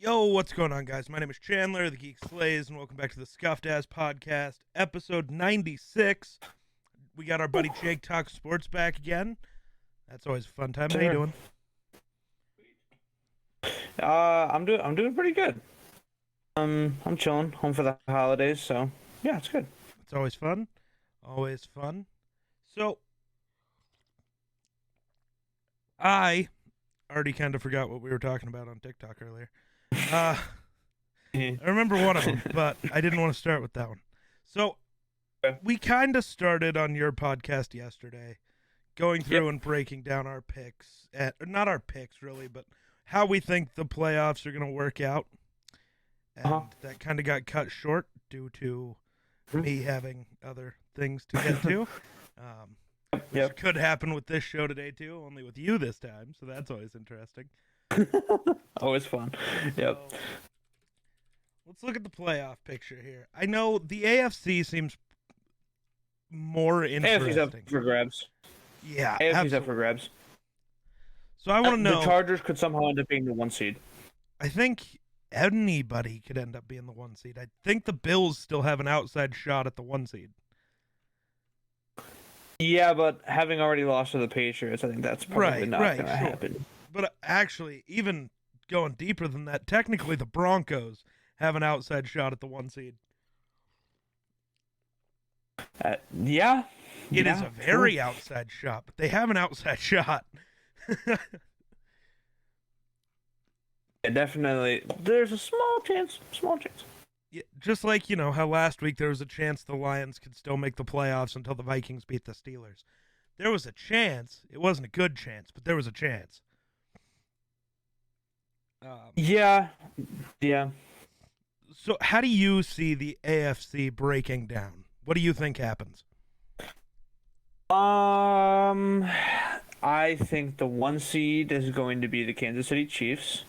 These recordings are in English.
Yo, what's going on, guys? My name is Chandler, the Geek Slays, and welcome back to the Scuffed Ass Podcast, episode 96. We got our buddy Jake Talk Sports back again. That's always a fun time. How you doing? I'm doing pretty good. I'm chilling, home for the holidays, so yeah, it's good. It's always fun. Always fun. So, I already kind of forgot what we were talking about on TikTok earlier. I remember one of them, but I didn't want to start with that one. So, we kind of started on your podcast yesterday, going through and breaking down our picks. Not our picks, really, but how we think the playoffs are going to work out. And that kind of got cut short due to me having other things to get to. Which could happen with this show today, too, only with you this time. So that's always interesting. Always fun. Yep. So, let's look at the playoff picture here. I know the AFC seems more interesting. AFC's up for grabs. Yeah, AFC's absolutely. up for grabs. So I want to know. The Chargers could somehow end up being the 1 seed. I think anybody could end up being the 1 seed. I think the Bills still have an outside shot at the 1 seed. Yeah, but having already lost to the Patriots, I think that's probably not going to happen. But actually, even going deeper than that, technically the Broncos have an outside shot at the 1 seed. Yeah. It is a very outside shot, but they have an outside shot. Yeah, definitely. There's a small chance. Yeah, just like, how last week there was a chance the Lions could still make the playoffs until the Vikings beat the Steelers. There was a chance. It wasn't a good chance, but there was a chance. Yeah. So how do you see the AFC breaking down? What do you think happens? I think the 1 seed is going to be the Kansas City Chiefs.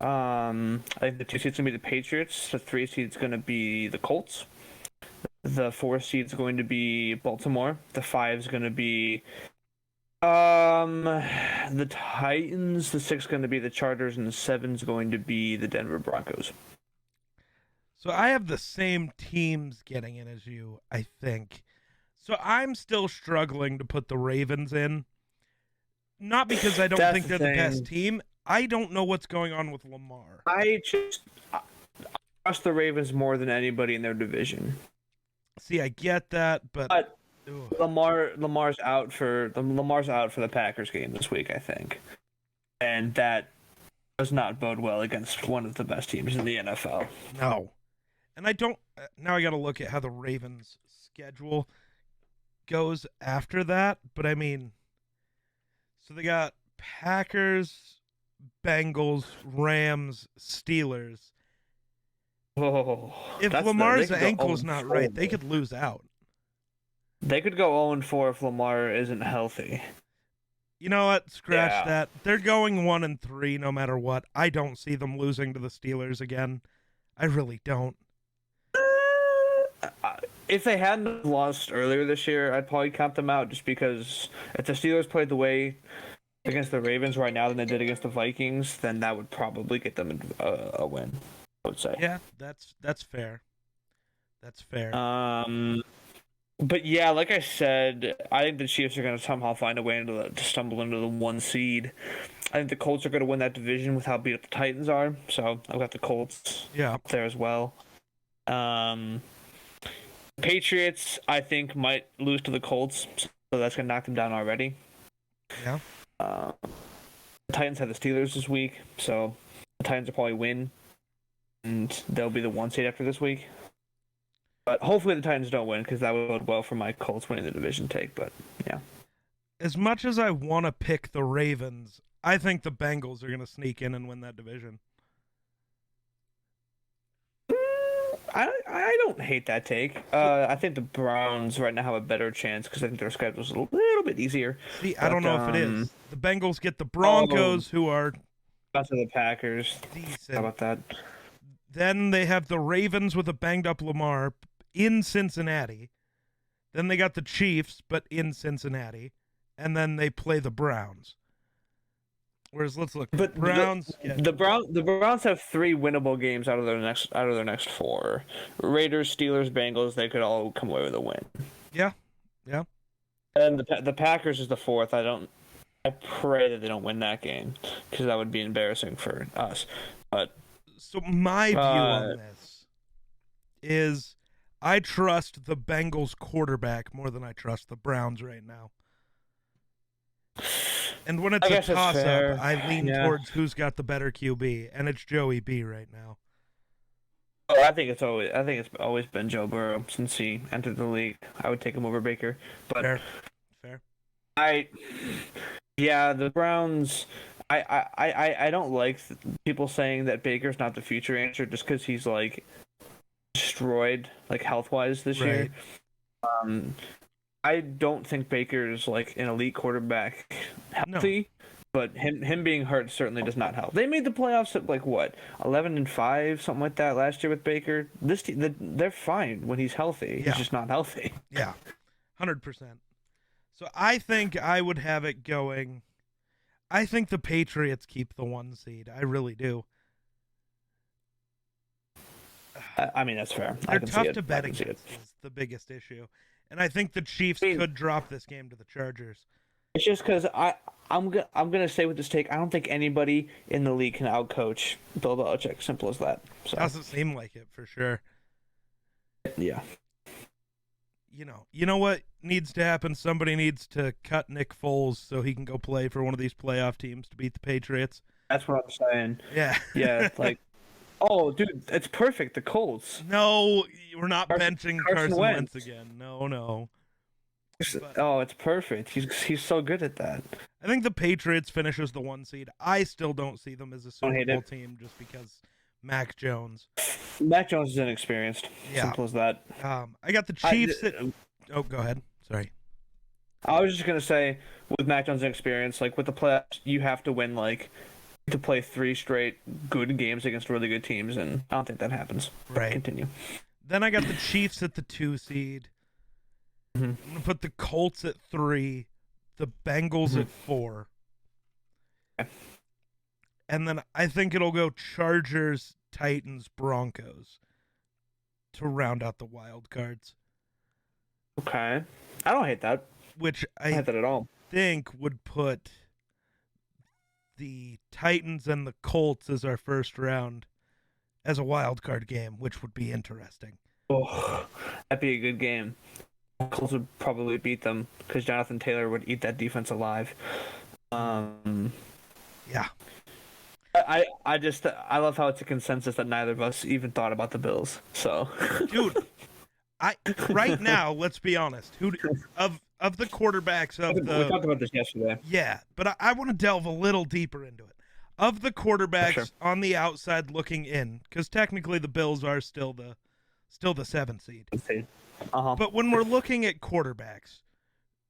I think the 2 seed's going to be the Patriots. The 3 seed's going to be the Colts. The 4 seed's going to be Baltimore. The 5's going to be the Titans. The 6's going to be the Chargers, and the 7's going to be the Denver Broncos. So I have the same teams getting in as you, I think. So I'm still struggling to put the Ravens in. Not because I don't think they're the best team. I don't know what's going on with Lamar. I trust the Ravens more than anybody in their division. See, I get that, but Lamar's out for the Packers game this week, I think. And that does not bode well against one of the best teams in the NFL. No. And I don't now I got to look at how the Ravens schedule goes after that, but I mean, so they got Packers, Bengals, Rams, Steelers. Oh, if Lamar's ankle's not right, they could lose out. They could go 0-4 if Lamar isn't healthy. You know what? Scratch that. They're going 1-3 no matter what. I don't see them losing to the Steelers again. I really don't. If they hadn't lost earlier this year, I'd probably count them out just because if the Steelers played the way against the Ravens right now than they did against the Vikings, then that would probably get them a win, I would say. Yeah, that's fair. That's fair. But yeah, like I said, I think the Chiefs are going to somehow find a way to stumble into the 1 seed. I think the Colts are going to win that division with how beat up the Titans are, so I've got the Colts up there as well. Patriots, I think, might lose to the Colts, so that's going to knock them down already. Yeah. The Titans have the Steelers this week, so the Titans will probably win, and they'll be the 1 seed after this week. But hopefully the Titans don't win, because that would bode well for my Colts winning the division take, but yeah. As much as I want to pick the Ravens, I think the Bengals are going to sneak in and win that division. I don't hate that take. I think the Browns right now have a better chance because I think their schedule's a little bit easier. See, I don't know if it is. The Bengals get the Broncos, who are after the Packers. Decent. How about that? Then they have the Ravens with a banged up Lamar in Cincinnati. Then they got the Chiefs, but in Cincinnati. And then they play the Browns. Whereas let's look. But Browns. The Browns have 3 winnable games out of their next 4. Raiders, Steelers, Bengals. They could all come away with a win. Yeah. And the Packers is the 4th. I pray that they don't win that game because that would be embarrassing for us. But so my view on this is, I trust the Bengals quarterback more than I trust the Browns right now. And when it's a toss-up, I lean towards who's got the better QB, and it's Joey B right now. Oh, I think it's always been Joe Burrow since he entered the league. I would take him over Baker, but fair. The Browns. I don't like people saying that Baker's not the future answer just because he's like destroyed like health-wise this year. I don't think Baker's like an elite quarterback healthy, but him being hurt certainly does not help. They made the playoffs at like what 11-5, something like that last year with Baker. This team, they're fine when he's healthy. He's just not healthy. Yeah, 100%. So I think I would have it going. I think the Patriots keep the 1 seed. I really do. I mean, that's fair. They're tough to bet against is the biggest issue. And I think the Chiefs could drop this game to the Chargers. It's just because I'm gonna say with this take, I don't think anybody in the league can outcoach Bill Belichick. Simple as that. So. Doesn't seem like it for sure. Yeah. You know what needs to happen? Somebody needs to cut Nick Foles so he can go play for one of these playoff teams to beat the Patriots. That's what I'm saying. Yeah. Yeah. Like, oh, dude, it's perfect. The Colts. No, we're not benching Carson Wentz again. No. But, it's perfect. He's so good at that. I think the Patriots finishes the 1 seed. I still don't see them as a Super Bowl team just because Mac Jones. Mac Jones is inexperienced. Yeah. Simple as that. I got the Chiefs. Oh, go ahead. Sorry. I was just gonna say, with Mac Jones' experience, like with the playoffs, you have to win to play 3 straight good games against really good teams, and I don't think that happens. Right. Continue. Then I got the Chiefs at the 2 seed. Mm-hmm. I'm gonna put the Colts at 3, the Bengals at 4, and then I think it'll go Chargers, Titans, Broncos to round out the wild cards. Okay, I don't hate that. Which I don't hate that at all. Think would put the Titans and the Colts as our first round as a wild card game, which would be interesting. Oh, that'd be a good game. Colts would probably beat them because Jonathan Taylor would eat that defense alive. Yeah. I love how it's a consensus that neither of us even thought about the Bills. So, dude, right now, let's be honest. Who of the quarterbacks we talked about this yesterday. Yeah, but I want to delve a little deeper into it. Of the quarterbacks on the outside looking in, because technically the Bills are still the 7 seed. But when we're looking at quarterbacks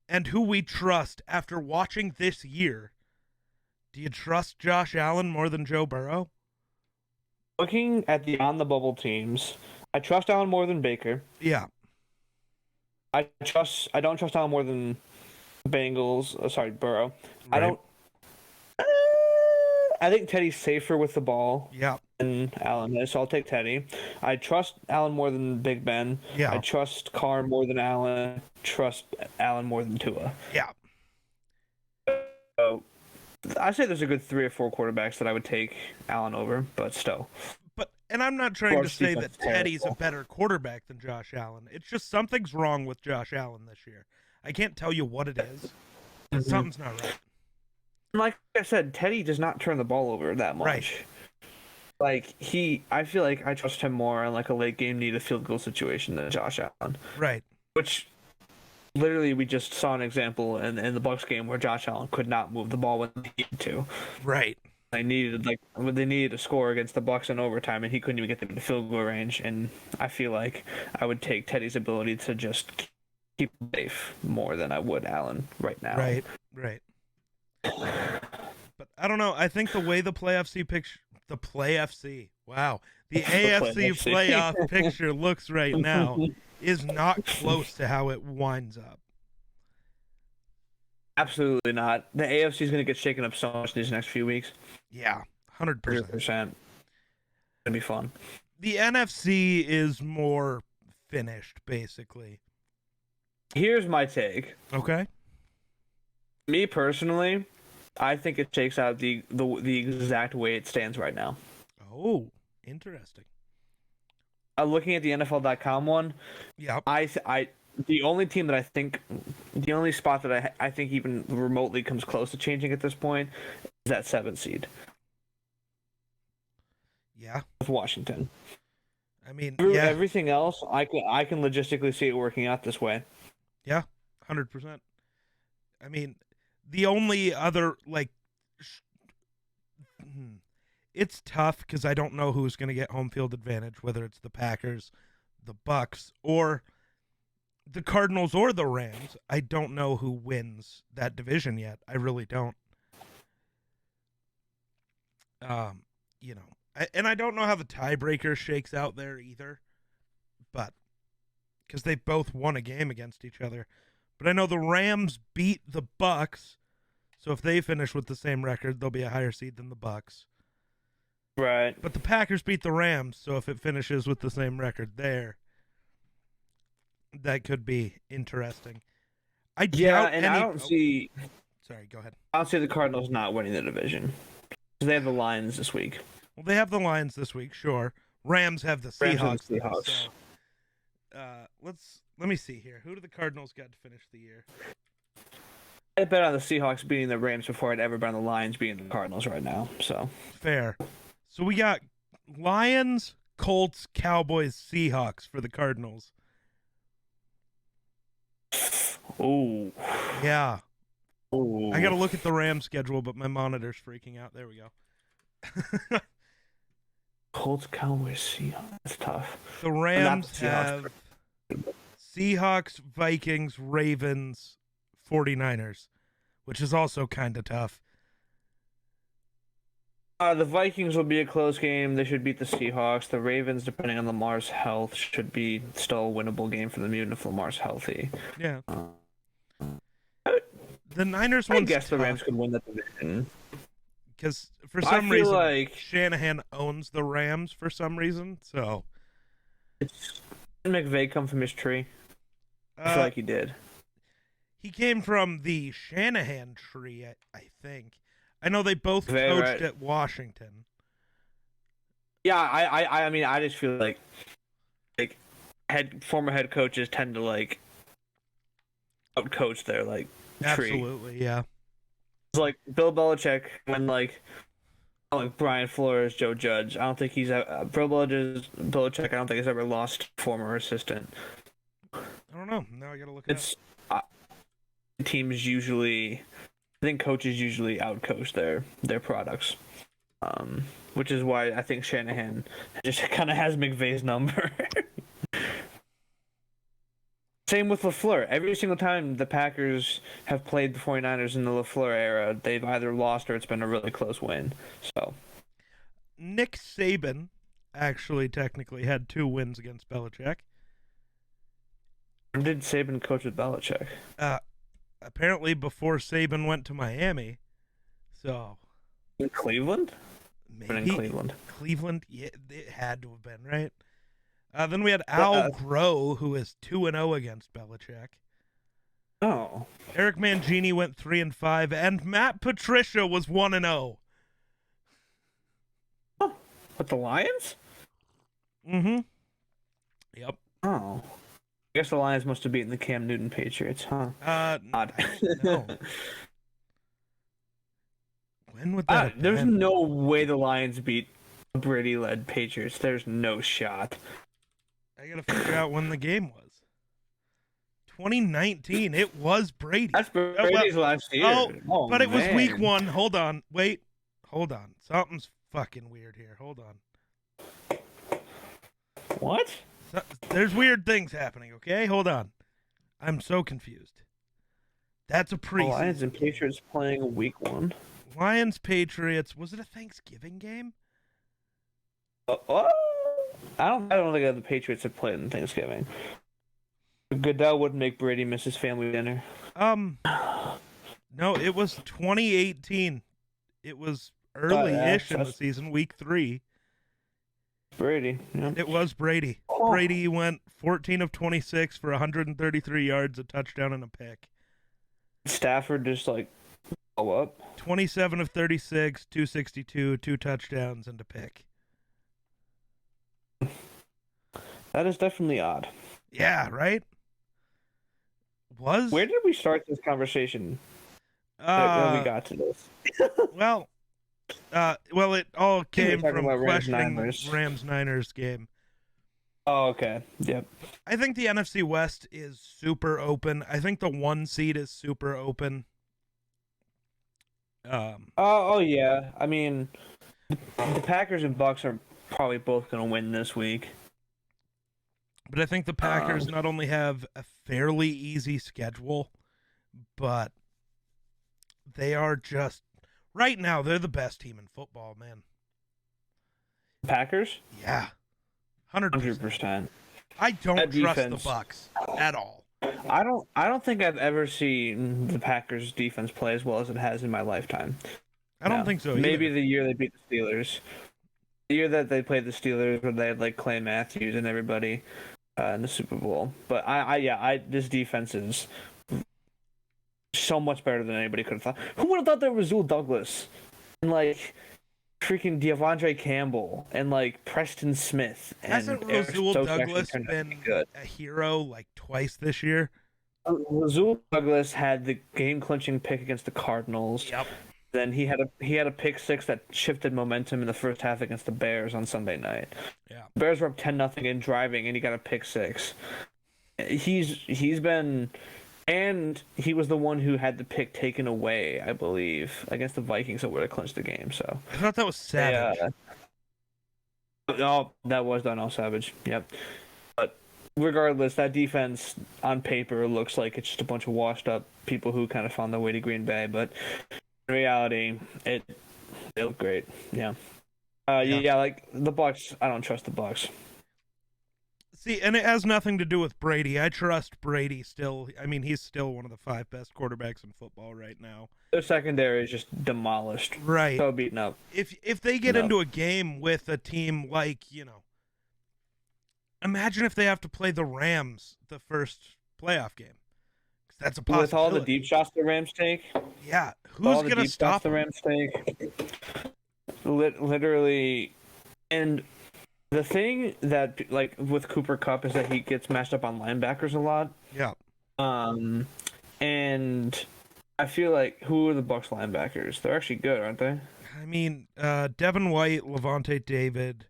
and who we trust after watching this year, do you trust Josh Allen more than Joe Burrow? Looking at the on the bubble teams, I trust Allen more than Baker. Yeah. I don't trust Allen more than Burrow. Right. I think Teddy's safer with the ball. Yeah. Than Allen is, so I'll take Teddy. I trust Allen more than Big Ben. Yeah. I trust Carr more than Allen. Trust Allen more than Tua. Yeah. So I say there's a good 3 or 4 quarterbacks that I would take Allen over, but still. And I'm not trying to say that Teddy's a better quarterback than Josh Allen. It's just something's wrong with Josh Allen this year. I can't tell you what it is. But something's not right. Like I said, Teddy does not turn the ball over that much. Right. Like I feel like I trust him more in like a late game need a field goal situation than Josh Allen. Right. Which literally we just saw an example in the Bucs game where Josh Allen could not move the ball when he needed to. Right. They needed a score against the Bucs in overtime, and he couldn't even get them to field goal range. And I feel like I would take Teddy's ability to just keep him safe more than I would Allen right now. Right. But I don't know. I think the way the AFC playoff picture looks right now is not close to how it winds up. Absolutely not. The AFC is going to get shaken up so much these next few weeks. Yeah, 100%. 100%. It's going to be fun. The NFC is more finished, basically. Here's my take. Okay. Me personally, I think it shakes out the exact way it stands right now. Oh, interesting. Looking at the NFL.com one, Yep. the only team that I think, the only spot that I think even remotely comes close to changing at this point is that 7th seed. Yeah. With Washington. I mean, everything else, I can logistically see it working out this way. Yeah, 100%. I mean, the only other, it's tough because I don't know who's going to get home field advantage, whether it's the Packers, the Bucks, or the Cardinals or the Rams. I don't know who wins that division yet. I really don't. And I don't know how the tiebreaker shakes out there either, but because they both won a game against each other. But I know the Rams beat the Bucks, so if they finish with the same record, they'll be a higher seed than the Bucks. Right. But the Packers beat the Rams, so if it finishes with the same record there, that could be interesting. I don't see. Sorry, go ahead. I don't see the Cardinals not winning the division because they have the Lions this week. Well, they have the Lions this week, sure. Rams have the Seahawks. Let me see here. Who do the Cardinals got to finish the year? I bet on the Seahawks beating the Rams before I'd ever bet on the Lions beating the Cardinals right now. So fair. So we got Lions, Colts, Cowboys, Seahawks for the Cardinals. Oh. Yeah. Ooh. I got to look at the Rams schedule, but my monitor's freaking out. There we go. Colts, Cowboys, Seahawks. That's tough. The Rams have Seahawks, Vikings, Ravens, 49ers, which is also kind of tough. The Vikings will be a close game. They should beat the Seahawks. The Ravens, depending on Lamar's health, should be still a winnable game for them, even if Lamar's healthy. Yeah. The Niners I guess the Rams could win that division. Because for some reason, like Shanahan owns the Rams for some reason. So, did McVay come from his tree? I feel like he did. He came from the Shanahan tree, I think. I know they both coached at Washington. Yeah, I mean, I just feel like former head coaches tend to outcoach their tree. Absolutely, yeah. It's like Bill Belichick when like Brian Flores, Joe Judge. I don't think he's Belichick. I don't think he's ever lost a former assistant. I don't know. Now I gotta look it up. Teams usually, I think coaches usually outcoach their products, which is why I think Shanahan just kind of has McVay's number. Same with LaFleur. Every single time the Packers have played the 49ers in the LaFleur era, they've either lost or it's been a really close win. So, Nick Saban actually technically had 2 wins against Belichick. When did Saban coach with Belichick? Apparently before Saban went to Miami. So, in Cleveland? Maybe in Cleveland. Cleveland, yeah, it had to have been, right? Then we had Al Groh, who is 2-0 against Belichick. Oh. Eric Mangini went 3-5, and Matt Patricia was 1-0. Oh, with the Lions? Mm-hmm. Yep. Oh. I guess the Lions must have beaten the Cam Newton Patriots, huh? Odd. No. When would that have There's been? no way the Lions beat Brady-led Patriots. There's no shot. I gotta figure out when the game was. 2019. It was Brady. That's Brady's last year. But it was week 1. Hold on. Wait. Hold on. Something's fucking weird here. Hold on. What? There's weird things happening, okay? Hold on. I'm so confused. That's a preseason. Lions and Patriots playing week 1. Lions, Patriots. Was it a Thanksgiving game? I don't think the Patriots have played on Thanksgiving. Goodell wouldn't make Brady miss his family dinner. No, it was 2018. It was Yeah, early-ish in the season, week 3. Brady. Yeah. And it was Brady. Oh. Brady went 14 of 26 for 133 yards, a touchdown, and a pick. Stafford just blow up. 27 of 36, 262, 2 touchdowns, and a pick. That is definitely odd. Yeah, right? Where did we start this conversation? When we got to this. well, it all came from questioning the Rams-Niners. Rams-Niners game. Oh, okay. Yep. I think the NFC West is super open. I think the 1 seed is super open. Oh yeah. I mean, the Packers and Bucks are probably both going to win this week. But I think the Packers not only have a fairly easy schedule, but they are just right now they're the best team in football, man. Packers? Yeah. 100%. I don't trust defense. the Bucks at all. I don't think I've ever seen the Packers defense play as well as it has in my lifetime. I don't think so either. Maybe the year they beat the Steelers. The year that they played the Steelers where they had Clay Matthews and everybody in the Super Bowl. But this defense is so much better than anybody could have thought. Who would have thought there was Rasul Douglas and freaking Devondre Campbell and Preston Smith? And hasn't Rasul Douglas been a hero twice this year? Rasul Douglas had the game-clinching pick against the Cardinals. Yep. Then he had a pick six that shifted momentum in the first half against the Bears on Sunday night. Yeah. The Bears were up 10-0 in driving, and he got a pick six. He's been, and he was the one who had the pick taken away, I believe, against the Vikings that would have clinched the game. So I thought that was Savage. Oh, that was Darnell Savage. Yep. But regardless, that defense on paper looks like it's just a bunch of washed up people who kind of found their way to Green Bay, but in reality, it looked great. Yeah. The Bucks. I don't trust the Bucks. See, and it has nothing to do with Brady. I trust Brady still. I mean, he's still one of the 5 best quarterbacks in football right now. Their secondary is just demolished. Right. So beaten up. If they get into a game with a team imagine if they have to play the Rams the first playoff game. That's a possibility. With all the deep shots the Rams take. Yeah. Who's going to stop the Rams take? Literally. And the thing that, with Cooper Kupp is that he gets matched up on linebackers a lot. Yeah. And I feel who are the Bucs linebackers? They're actually good, aren't they? I mean, Devin White, Levante David.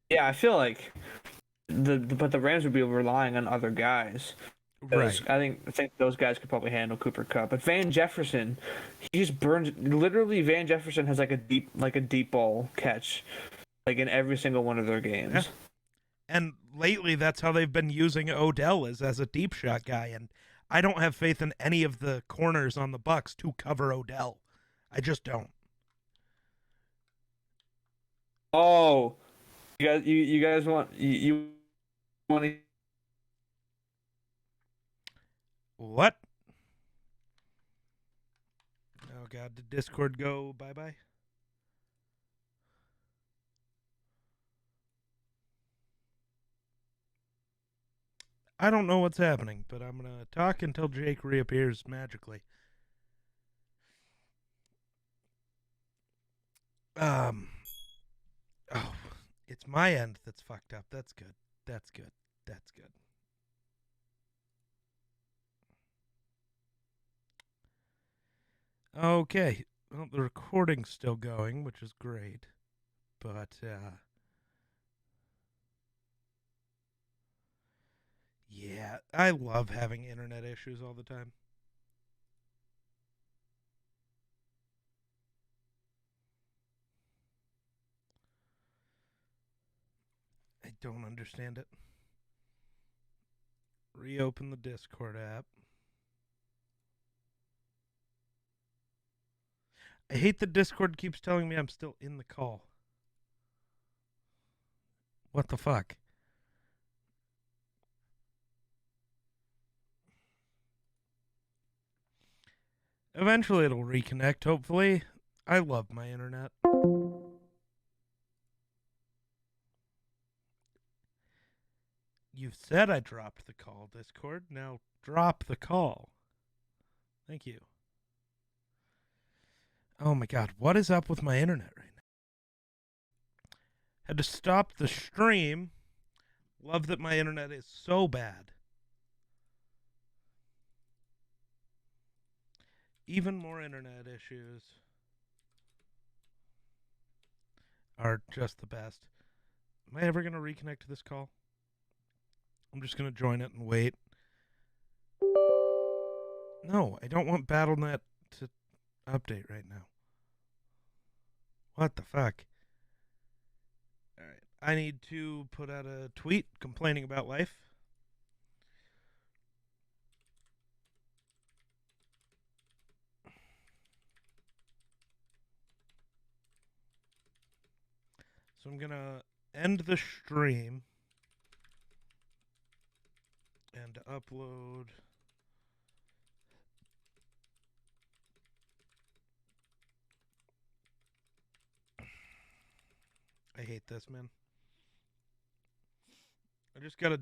Yeah, I feel but the Rams would be relying on other guys. Right. I think those guys could probably handle Cooper Kupp. But Van Jefferson, he just burns. Literally, Van Jefferson has a deep ball catch, in every single one of their games. Yeah. And lately, that's how they've been using Odell as a deep shot guy. And I don't have faith in any of the corners on the Bucs to cover Odell. I just don't. Oh, you guys want to. What? Oh, God. Did Discord go bye-bye? I don't know what's happening, but I'm going to talk until Jake reappears magically. Oh, it's my end that's fucked up. That's good. That's good. That's good. Okay. Well, the recording's still going, which is great. But, yeah, I love having internet issues all the time. I don't understand it. Reopen the Discord app. I hate that Discord keeps telling me I'm still in the call. What the fuck? Eventually it'll reconnect, hopefully. I love my internet. You've said I dropped the call, Discord. Now drop the call. Thank you. Oh my god, what is up with my internet right now? Had to stop the stream. Love that my internet is so bad. Even more internet issues are just the best. Am I ever going to reconnect to this call? I'm just going to join it and wait. No, I don't want BattleNet to update right now. What the fuck? Alright, I need to put out a tweet complaining about life. So I'm going to end the stream and upload I hate this, man. I just got a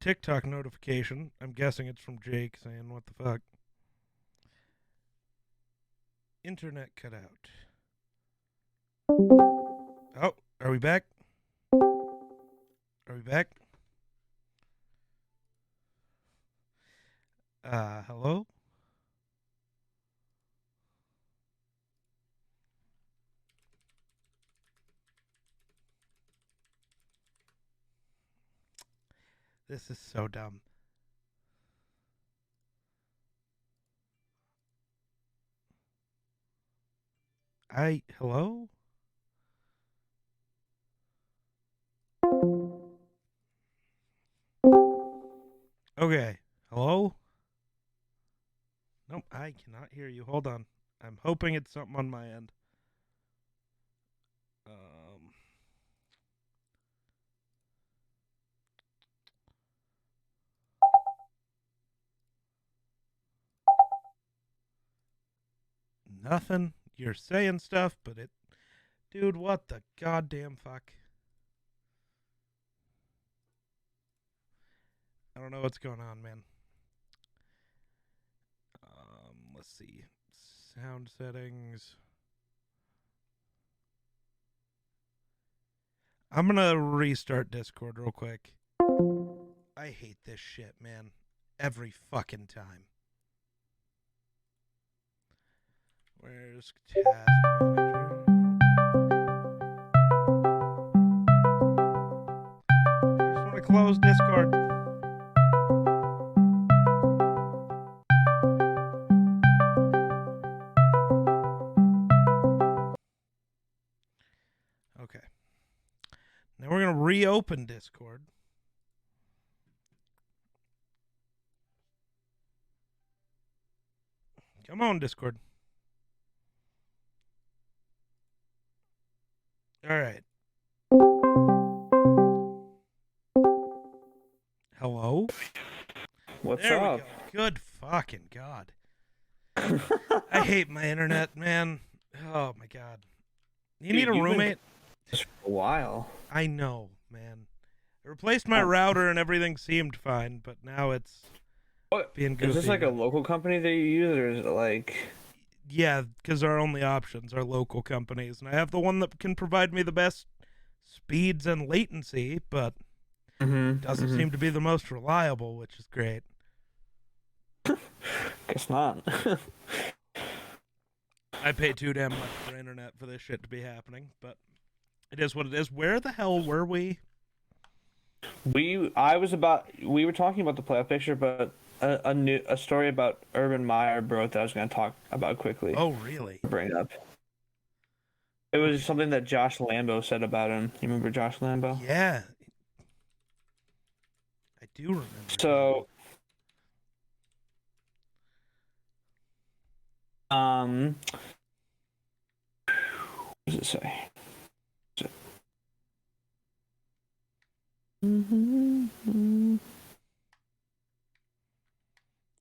TikTok notification. I'm guessing it's from Jake saying, what the fuck? Internet cut out. Oh, are we back? Are we back? Hello? This is so dumb. Hello? Okay. Hello? Nope, I cannot hear you. Hold on. I'm hoping it's something on my end. Nothing. You're saying stuff, but it... Dude, what the goddamn fuck? I don't know what's going on, man. Let's see. Sound settings. I'm gonna restart Discord real quick. I hate this shit, man. Every fucking time. Where's task manager? I just want to close Discord. Okay. Now we're going to reopen Discord. Come on, Discord. All right. Hello? What's there up? We go. Good fucking God. I hate my internet, man. Oh, my God. You need a roommate? For a while. I know, man. I replaced my router and everything seemed fine, but now it's being goofy. Is this like a local company that you use, or is it like... Yeah, because our only options are local companies, and I have the one that can provide me the best speeds and latency, but doesn't seem to be the most reliable, which is great. Guess not. I pay too damn much for internet for this shit to be happening, but it is what it is. Where the hell were we? We were talking about the playoff picture, but a story about Urban Meyer broke that I was going to talk about quickly. Oh, really? Bring it up. It was something that Josh Lambo said about him. You remember Josh Lambo? Yeah. I do remember. So, what does it say?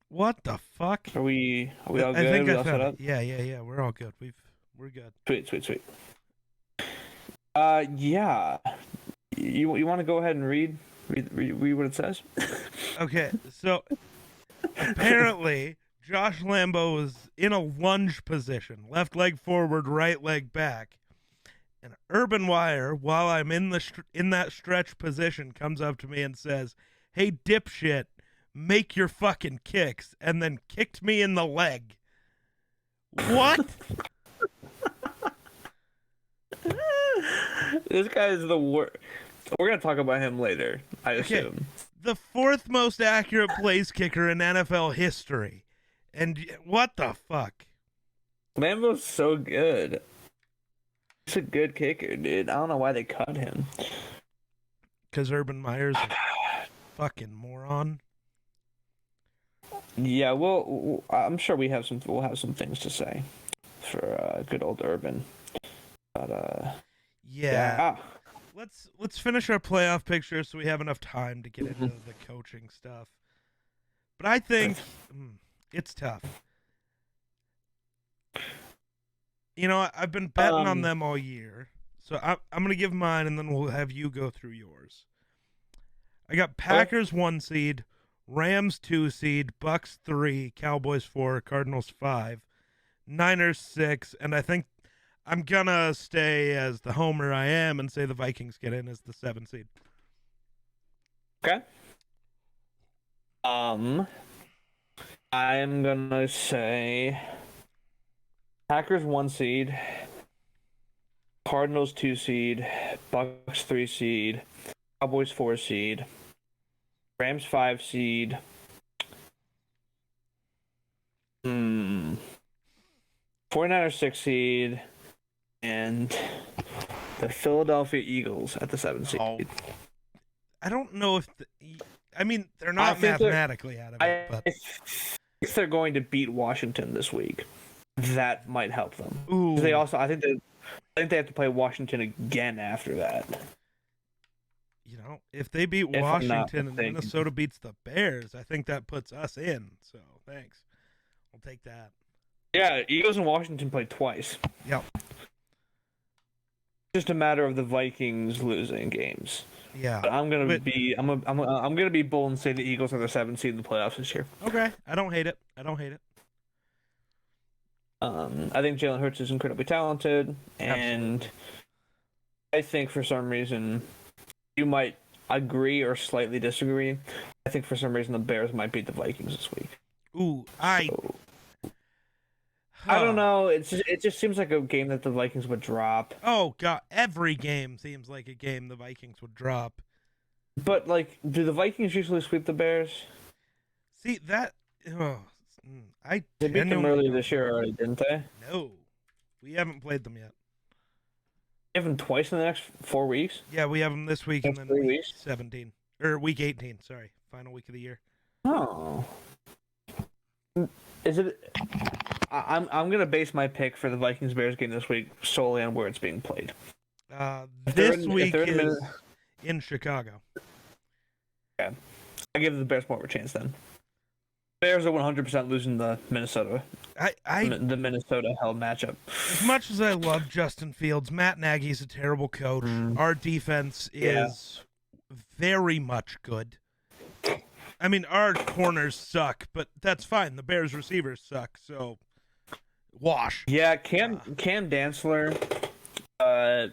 What the fuck? Are we all good? I think we I all set found up? it. Yeah. We're all good. We're good. Sweet. Yeah. You want to go ahead and read what it says? Okay, so apparently Josh Lambo was in a lunge position, left leg forward, right leg back. And Urban Wire, while I'm in that stretch position, comes up to me and says, "Hey, dipshit, make your fucking kicks," and then kicked me in the leg. What? This guy is the worst. We're gonna talk about him later, I assume. The fourth most accurate place kicker in NFL history. And what the fuck? Lambo's so good. He's a good kicker, dude. I don't know why they cut him. Because Urban Meyer's a fucking moron. Yeah, well, I'm sure we'll have some things to say for good old Urban. But yeah. Let's finish our playoff picture so we have enough time to get into the coaching stuff. But I think it's tough. You know, I've been betting on them all year. So I'm going to give mine, and then we'll have you go through yours. I got Packers 1 seed, Rams 2 seed, Bucks 3, Cowboys 4, Cardinals 5, Niners 6, and I think I'm going to stay as the homer I am and say the Vikings get in as the 7 seed. Okay. I'm going to say Packers 1 seed, Cardinals 2 seed, Bucks 3 seed, Cowboys 4 seed, Rams 5 seed. 49ers 6 seed, and the Philadelphia Eagles at the 7 seed. I don't know if they're not mathematically out of it, but if they're going to beat Washington this week, that might help them. Ooh. They also, I think they have to play Washington again after that. You know, if they beat Washington and Minnesota beats the Bears, I think that puts us in. So thanks, I'll take that. Yeah, Eagles and Washington played twice. Yep. Just a matter of the Vikings losing games. Yeah. But I'm gonna be bold and say the Eagles are the 7th seed in the playoffs this year. Okay, I don't hate it. I think Jalen Hurts is incredibly talented, and Absolutely. I think for some reason you might agree or slightly disagree. I think for some reason the Bears might beat the Vikings this week. Ooh, I don't know. It just seems like a game that the Vikings would drop. Oh god, every game seems like a game the Vikings would drop. But do the Vikings usually sweep the Bears? See that? They beat them earlier this year already, didn't they? No, we haven't played them yet. We have them twice in the next 4 weeks. Yeah, we have them this week and then week 17 or week 18. Sorry, final week of the year. Oh, is it? I'm gonna base my pick for the Vikings Bears game this week solely on where it's being played. This week is in Chicago. Okay, I give the Bears more of a chance then. Bears are 100% losing the Minnesota. The Minnesota held matchup. As much as I love Justin Fields, Matt Nagy's a terrible coach. Our defense is very much good. I mean, our corners suck, but that's fine. The Bears receivers suck, so wash. Yeah, Cam Dantzler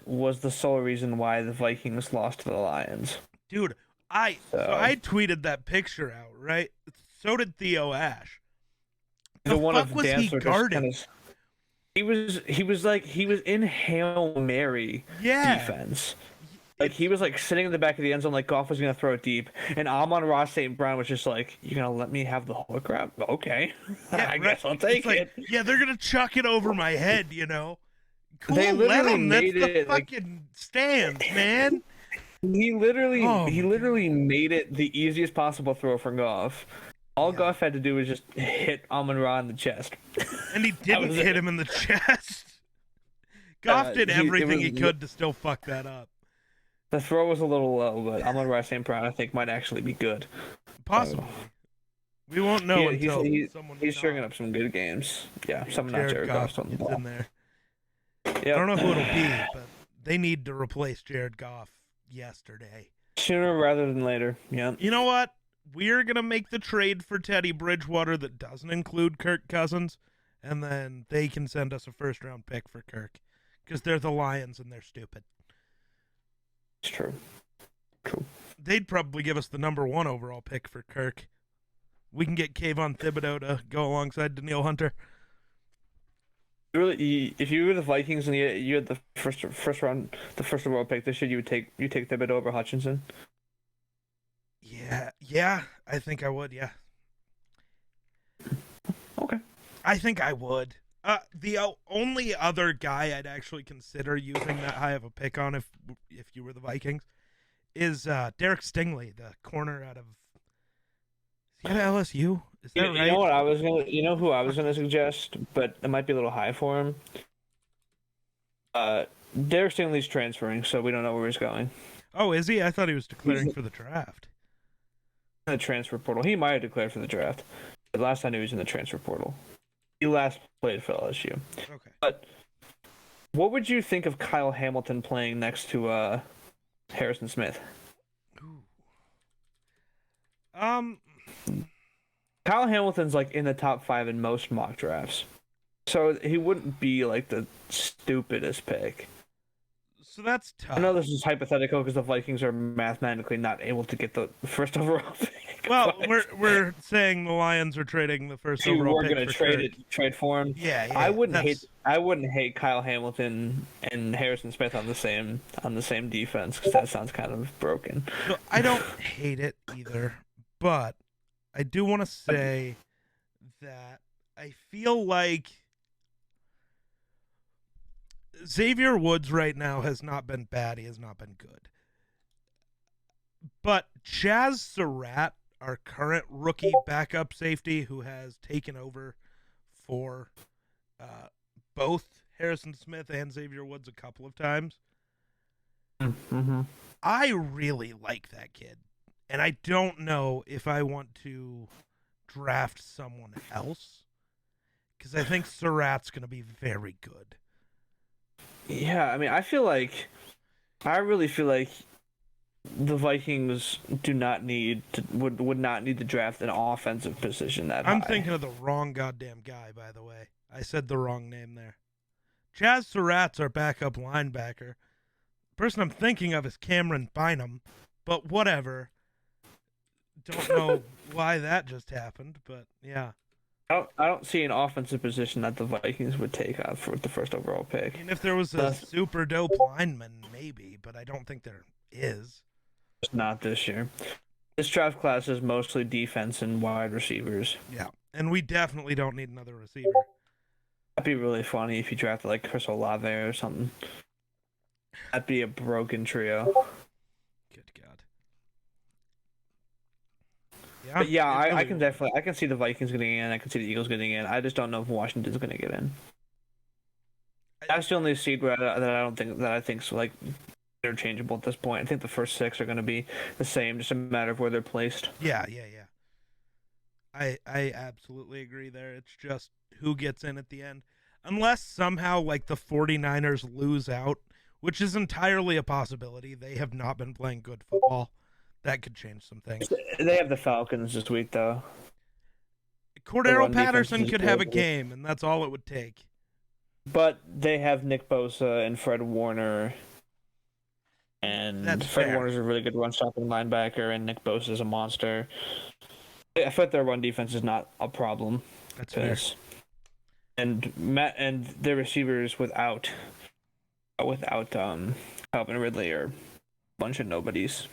was the sole reason why the Vikings lost to the Lions. Dude, I tweeted that picture out, right? So did Theo Ash. The one fuck of was Dantzler he guarding? He was in Hail Mary defense. He was sitting in the back of the end zone like Goff was gonna throw it deep, and Amon-Ra St. Brown was just like, "You're gonna let me have the whole crap? Okay, yeah, I guess I'll take it." Yeah, they're gonna chuck it over my head, you know. Cool, they let literally them. That's made the it fucking stands, man. He literally made it the easiest possible throw for Goff. All Goff had to do was just hit Amon-Ra in the chest. And he didn't hit him in the chest. Goff did everything he could to still fuck that up. The throw was a little low, but Amon-Ra St. Brown, I think, might actually be good. Possibly. We won't know until someone. He's stringing up some good games. Yeah, some not Jared Goff's on the ball. In there. Yep. I don't know who it'll be, but they need to replace Jared Goff yesterday. Sooner rather than later. Yeah. You know what? We're gonna make the trade for Teddy Bridgewater that doesn't include Kirk Cousins, and then they can send us a first-round pick for Kirk, because they're the Lions and they're stupid. It's true. True. They'd probably give us the number 1 overall pick for Kirk. We can get Kayvon Thibodeau to go alongside Danielle Hunter. Really, if you were the Vikings and you had the first overall pick this year, you take Thibodeau over Hutchinson. Yeah, I think I would. Yeah. Okay. I think I would. The only other guy I'd actually consider using that high of a pick on if you were the Vikings is Derek Stingley, the corner out of LSU. Is that right? You know what I was gonna? You know who I was gonna suggest, but it might be a little high for him. Derek Stingley's transferring, so we don't know where he's going. Oh, is he? I thought he was declaring for the draft. The transfer portal. He might have declared for the draft, but last I knew he was in the transfer portal. He last played for LSU. Okay. But what would you think of Kyle Hamilton playing next to Harrison Smith? Ooh. Kyle Hamilton's like in the top 5 in most mock drafts, so he wouldn't be like the stupidest pick. So that's tough. I know this is hypothetical because the Vikings are mathematically not able to get the first overall pick. Well, we're saying the Lions are trading the first overall pick. We're going to trade for him. Yeah. I wouldn't hate Kyle Hamilton and Harrison Smith on the same defense, because that sounds kind of broken. No, I don't hate it either, but I do want to say that I feel like Xavier Woods right now has not been bad. He has not been good. But Chaz Surratt, our current rookie backup safety, who has taken over for both Harrison Smith and Xavier Woods a couple of times, I really like that kid. And I don't know if I want to draft someone else, because I think Surratt's going to be very good. Yeah, I mean, I really feel like the Vikings would not need to draft an offensive position that I'm high. thinking of the wrong goddamn guy, by the way. I said the wrong name there. Chaz Surratt's our backup linebacker. The person I'm thinking of is Cameron Bynum, but whatever. Don't know why that just happened, but yeah. I don't see an offensive position that the Vikings would take out for the first overall pick. I mean, if there was a super dope lineman, maybe, but I don't think there is. Not this year. This draft class is mostly defense and wide receivers. Yeah, and we definitely don't need another receiver. That'd be really funny if you drafted like Chris Olave or something. That'd be a broken trio. Good God. Yeah, but yeah, I can see the Vikings getting in. I can see the Eagles getting in. I just don't know if Washington's going to get in. That's the only seed that I think's like interchangeable at this point. I think the first 6 are going to be the same, just a matter of where they're placed. Yeah. I absolutely agree there. It's just who gets in at the end. Unless somehow like the 49ers lose out, which is entirely a possibility. They have not been playing good football. That could change some things. They have the Falcons this week, though. Cordero Patterson could have a game, and that's all it would take. But they have Nick Bosa and Fred Warner. And Fred Warner's a really good run-stopping linebacker, and Nick Bosa is a monster. I thought their run defense is not a problem. That's fair. And their receivers without Calvin Ridley are a bunch of nobodies.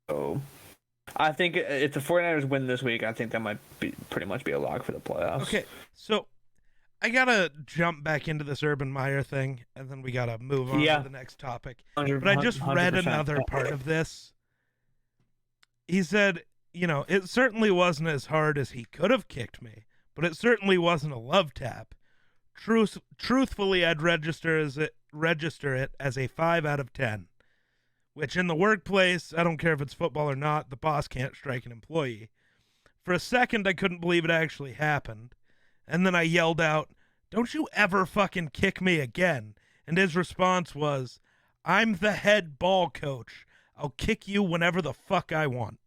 So I think if the 49ers win this week, I think that might be pretty much be a lock for the playoffs. Okay, so I got to jump back into this Urban Meyer thing, and then we got to move on to the next topic. But I just read another part of this. He said, it certainly wasn't as hard as he could have kicked me, but it certainly wasn't a love tap. Truthfully, I'd register it as a 5 out of 10. Which in the workplace, I don't care if it's football or not, the boss can't strike an employee. For a second, I couldn't believe it actually happened. And then I yelled out, "Don't you ever fucking kick me again." And his response was, "I'm the head ball coach. I'll kick you whenever the fuck I want."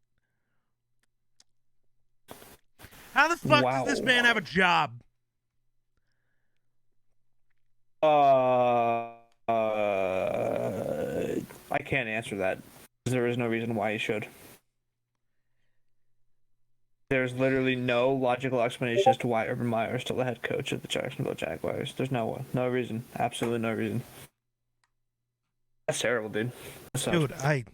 How the fuck does this man have a job? I can't answer that. There is no reason why he should. There's literally no logical explanation as to why Urban Meyer is still the head coach of the Jacksonville Jaguars. There's no reason. Absolutely no reason. That's terrible, dude. Dude, I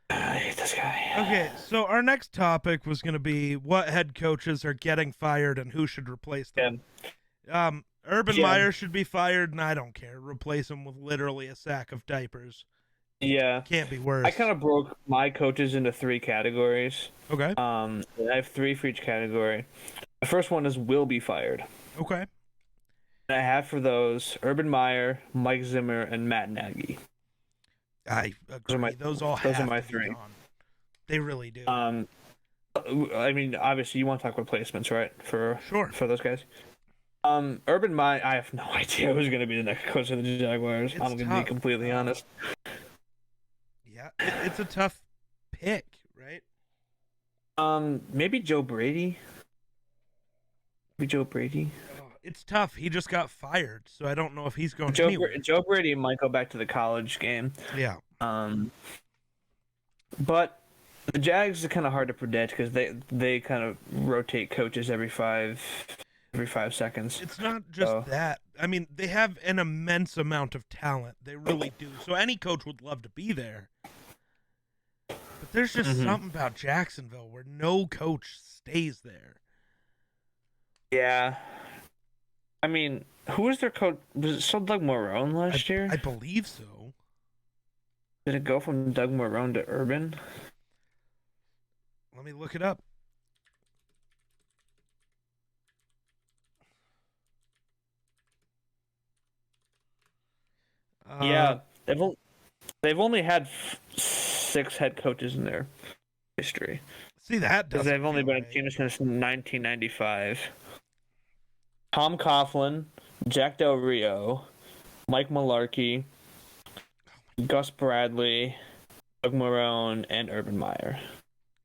hate this guy. Okay, so our next topic was going to be what head coaches are getting fired and who should replace them. Urban Meyer should be fired, and I don't care. Replace him with literally a sack of diapers. Yeah. Can't be worse. I kind of broke my coaches into 3 categories. Okay. I have 3 for each category. The first one is will be fired. Okay. And I have for those Urban Meyer, Mike Zimmer, and Matt Nagy. I agree. Those are my 3. They really do. I mean, obviously, you want to talk replacements, right? For those guys. Urban Meyer, I have no idea who's going to be the next coach of the Jaguars. I'm going to be completely honest. Yeah, it's a tough pick, right? Maybe Joe Brady. It's tough. He just got fired, so I don't know if he's going anywhere. Joe Brady might go back to the college game. Yeah. But the Jags are kind of hard to predict because they kind of rotate coaches every 5 seconds. It's not just that. I mean, they have an immense amount of talent. They really do. So any coach would love to be there. But there's just something about Jacksonville where no coach stays there. Yeah. I mean, who was their coach? Was it still Doug Marrone last year? I believe so. Did it go from Doug Marrone to Urban? Let me look it up. Yeah, they've only had 6 head coaches in their history. See, that doesn't. They've only been a team since 1995. Tom Coughlin, Jack Del Rio, Mike Mularkey, Gus Bradley, Doug Marrone, and Urban Meyer.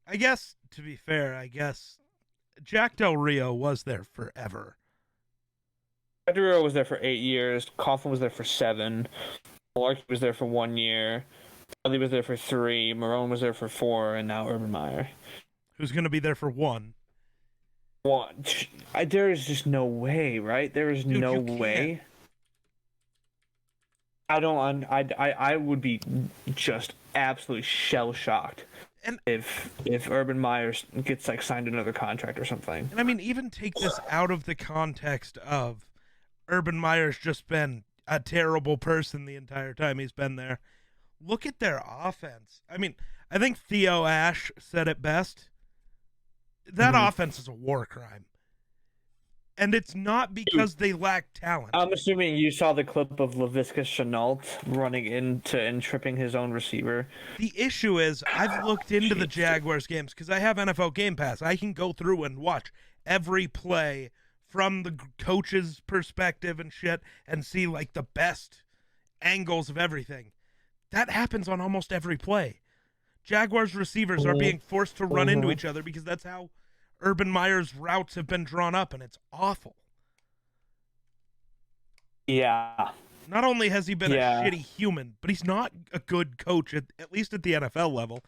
I guess, to be fair, Jack Del Rio was there forever. Jack Del Rio was there for 8 years. Coughlin was there for 7. Mularkey was there for 1 year. Bradley was there for 3. Marrone was there for 4, and now Urban Meyer. Who's going to be there for 1? There is just no way, right? There is no way. I would be just absolutely shell shocked if Urban Meyer gets signed another contract or something. And I mean, even take this out of the context of Urban Meyer's just been a terrible person the entire time he's been there. Look at their offense. I mean, I think Theo Ash said it best. That offense is a war crime. And it's not because they lack talent. I'm assuming you saw the clip of Laviska Shenault running into and tripping his own receiver. The issue is, I've looked into the Jaguars games because I have NFL Game Pass. I can go through and watch every play from the coach's perspective and shit and see the best angles of everything. That happens on almost every play. Jaguars receivers are being forced to run into each other because that's how Urban Meyer's routes have been drawn up, and it's awful. Yeah. Not only has he been a shitty human, but he's not a good coach, at least at the NFL level.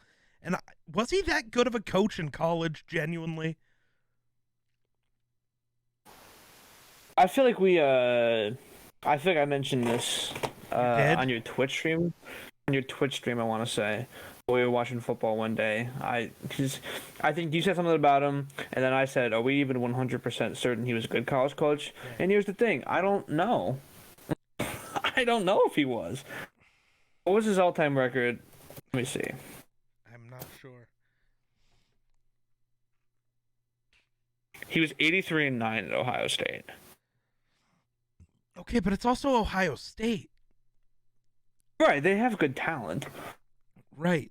And was he that good of a coach in college, genuinely? I feel like I mentioned this on your Twitch stream. On your Twitch stream, I want to say. We were watching football one day. I think you said something about him, and then I said, "Are we even 100% certain he was a good college coach?" And here's the thing: I don't know. I don't know if he was. What was his all-time record? Let me see. I'm not sure. He was 83-9 at Ohio State. Okay, but it's also Ohio State. Right, they have good talent. Right.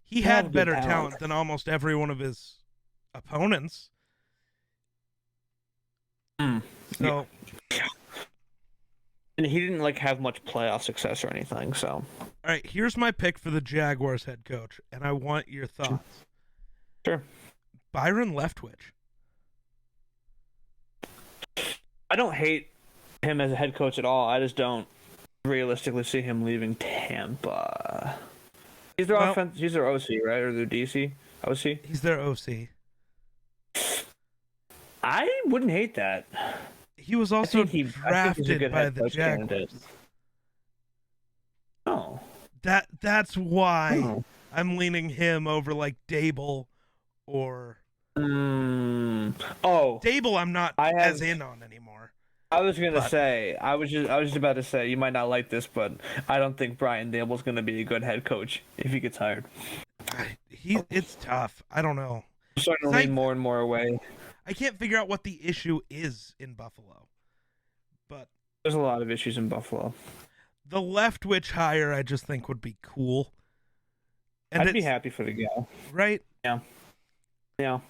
He had better talent than almost every one of his opponents. So, and he didn't like have much playoff success or anything. So, all right, here's my pick for the Jaguars head coach, and I want your thoughts. Sure. Byron Leftwich. I don't hate him as a head coach at all. I just don't realistically see him leaving Tampa. He's their offense. He's their OC, right, or their DC OC? He's their OC. I wouldn't hate that. He was also drafted by the Jaguars. Candidate. Oh, that's why I'm leaning him over like Dable or. Dable, I'm not as in on anymore. I was gonna say, I was just about to say, you might not like this, but I don't think Brian Dable's gonna be a good head coach if he gets hired. It's tough. I don't know. I'm starting to lean more and more away. I can't figure out what the issue is in Buffalo, but there's a lot of issues in Buffalo. The Leftwich hire, I just think would be cool. And I'd be happy for the guy. Right? Yeah. Yeah.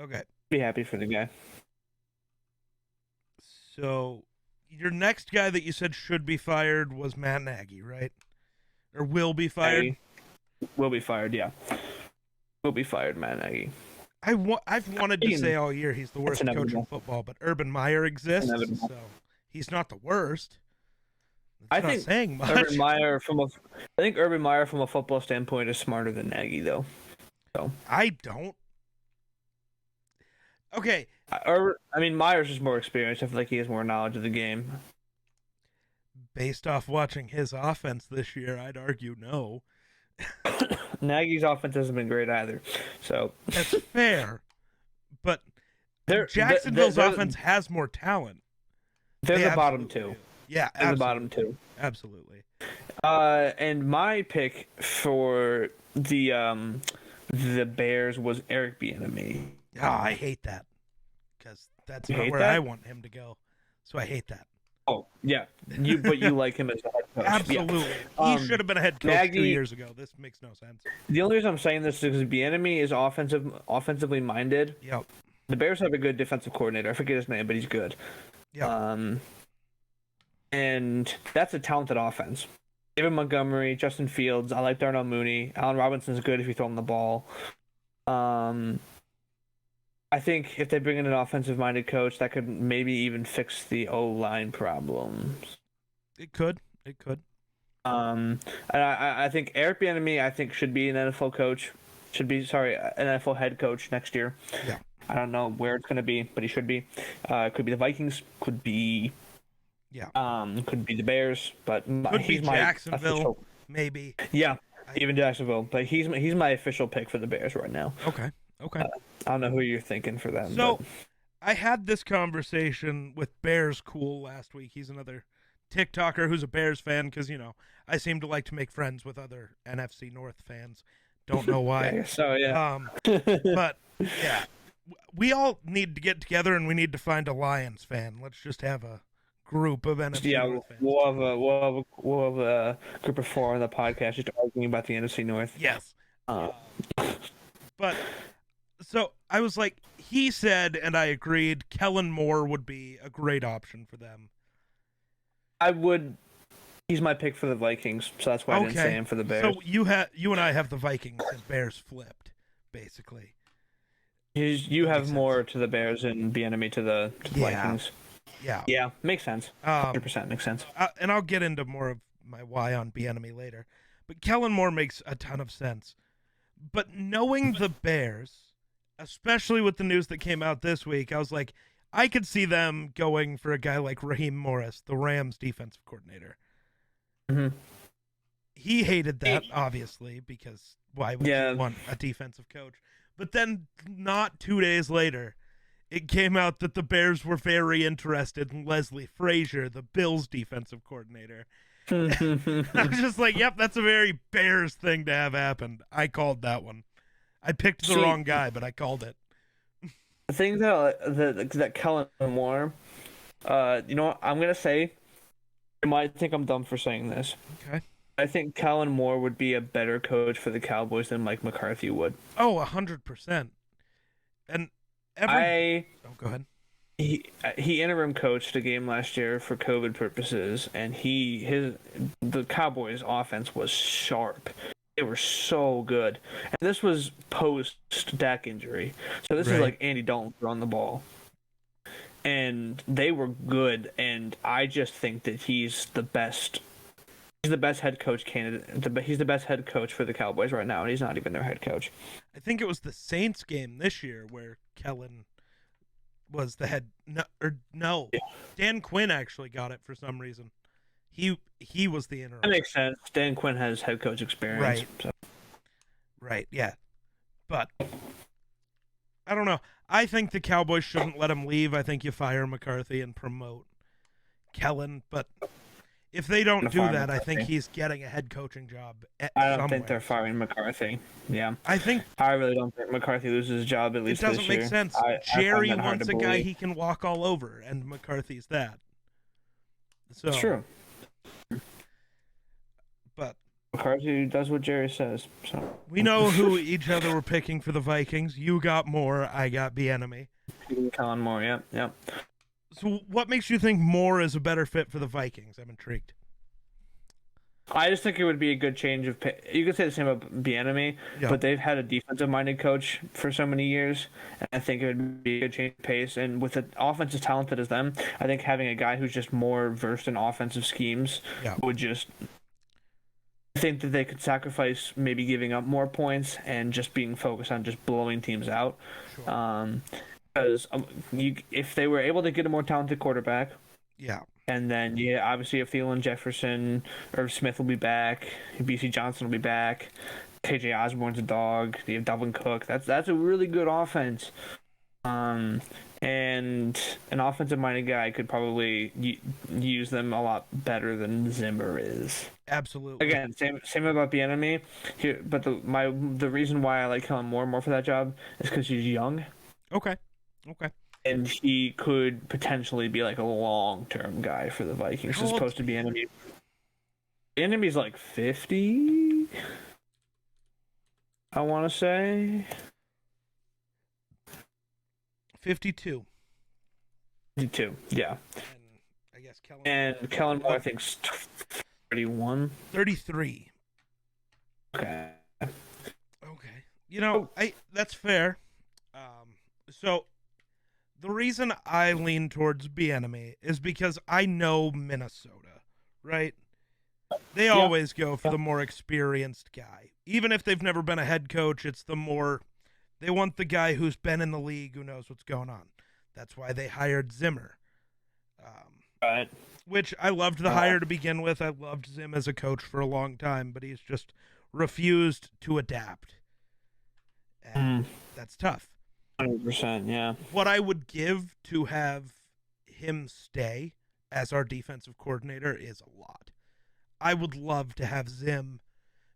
Okay. Be happy for the guy. So, your next guy that you said should be fired was Matt Nagy, right? Or will be fired? Will be fired, yeah. Will be fired, Matt Nagy. I've wanted to say all year he's the worst coach in football, but Urban Meyer exists, so he's not the worst. I think saying much. I think Urban Meyer from a football standpoint is smarter than Nagy, though. So I don't. Okay. Meyer's just more experienced. I feel like he has more knowledge of the game. Based off watching his offense this year, I'd argue no. Nagy's offense hasn't been great either. So that's fair. But Jacksonville's offense has more talent. They're the bottom two. Yeah, they're the bottom two. Absolutely. And my pick for the Bears was Eric Bieniemy. Oh, I hate that. Because that's not where I want him to go. So I hate that. Oh, yeah. But you like him as a head coach. Absolutely. Yeah. He should have been a head coach 2 years ago. This makes no sense. The only reason I'm saying this is because Bieniemy is offensively minded. Yep. The Bears have a good defensive coordinator. I forget his name, but he's good. Yep. And that's a talented offense. David Montgomery, Justin Fields. I like Darnell Mooney. Allen Robinson's good if you throw him the ball. I think if they bring in an offensive-minded coach, that could maybe even fix the O-line problems. It could. And I think Eric Bieniemy, should be an NFL coach. An NFL head coach next year. Yeah. I don't know where it's going to be, but he should be. Could be the Vikings. Could be. Yeah. Could be the Bears, but he's my Jacksonville, official... maybe. Yeah. Even Jacksonville, but he's my official pick for the Bears right now. Okay. I don't know who you're thinking for them. So, but... I had this conversation with Bears Cool last week. He's another TikToker who's a Bears fan because, I seem to like to make friends with other NFC North fans. Don't know why. I guess so, yeah. But, yeah, we all need to get together and we need to find a Lions fan. Let's just have a group of NFC North fans. We'll have a group of 4 on the podcast just arguing about the NFC North. Yes. But... So I was like, he said, and I agreed, Kellen Moore would be a great option for them. I would. He's my pick for the Vikings, so that's why I didn't say him for the Bears. So you and I have the Vikings and Bears flipped, basically. You have more to the Bears and Bieniemy to the Vikings. Yeah. Yeah, makes sense. 100% makes sense. And I'll get into more of my why on Bieniemy later. But Kellen Moore makes a ton of sense. But knowing the Bears... especially with the news that came out this week, I was like, I could see them going for a guy like Raheem Morris, the Rams defensive coordinator. Mm-hmm. He hated that, obviously, because why would you want a defensive coach? But then not 2 days later, it came out that the Bears were very interested in Leslie Frazier, the Bills defensive coordinator. I was just like, yep, that's a very Bears thing to have happened. I called that one. I picked the wrong guy, but I called it. The thing that Kellen Moore, you know what, I'm going to say, you might think I'm dumb for saying this. Okay. I think Kellen Moore would be a better coach for the Cowboys than Mike McCarthy would. Oh, 100%. And go ahead. He interim coached a game last year for COVID purposes, and the Cowboys' offense was sharp. They were so good, and this was post Dak injury, so this is like Andy Dalton throwing the ball, and they were good. And I just think that he's the best. He's the best head coach candidate. He's the best head coach for the Cowboys right now, and he's not even their head coach. I think it was the Saints game this year where Kellen was the head. No, Dan Quinn actually got it for some reason. He was the interim. That makes sense. Dan Quinn has head coach experience. Right. So. Right. Yeah. But I don't know. I think the Cowboys shouldn't let him leave. I think you fire McCarthy and promote Kellen. But if they don't do that, McCarthy. I think he's getting a head coaching job. I don't think they're firing McCarthy. Yeah. I really don't think McCarthy loses his job at least this year. It doesn't make sense. Jerry wants a guy he can walk all over, and McCarthy's that. So, it's true. But McCarthy does what Jerry says. So we know who each other were picking for the Vikings. You got Moore. I got Bieniemy. Colin Moore. Yep. So what makes you think Moore is a better fit for the Vikings? I'm intrigued. I just think it would be a good change of pace. You could say the same about Bieniemy, but they've had a defensive-minded coach for so many years, and I think it would be a good change of pace. And with an offense as talented as them, I think having a guy who's just more versed in offensive schemes would just. I think that they could sacrifice maybe giving up more points and just being focused on just blowing teams out. Sure. Because if they were able to get a more talented quarterback, and then obviously if Thielen, Jefferson, Irv Smith will be back, BC Johnson will be back, KJ Osborne's a dog, you have Dalvin Cook. That's a really good offense. And an offensive-minded guy could probably use them a lot better than Zimmer is. Absolutely. Again, same about Bieniemy. But the reason why I like Kellen Moore more for that job is because he's young. Okay. And he could potentially be like a long-term guy for the Vikings as opposed to Bieniemy. Bieniemy's like 50, I want to say. 52. 52, yeah. And I guess Kellen Moore, I think, 31. 33. Okay. You know, that's fair. So the reason I lean towards Bieniemy is because I know Minnesota, right? They always go for the more experienced guy. Even if they've never been a head coach, they want the guy who's been in the league, who knows what's going on. That's why they hired Zimmer. Right. Which I loved the hire to begin with. I loved Zim as a coach for a long time, but he's just refused to adapt. And that's tough. 100%, yeah. What I would give to have him stay as our defensive coordinator is a lot. I would love to have Zim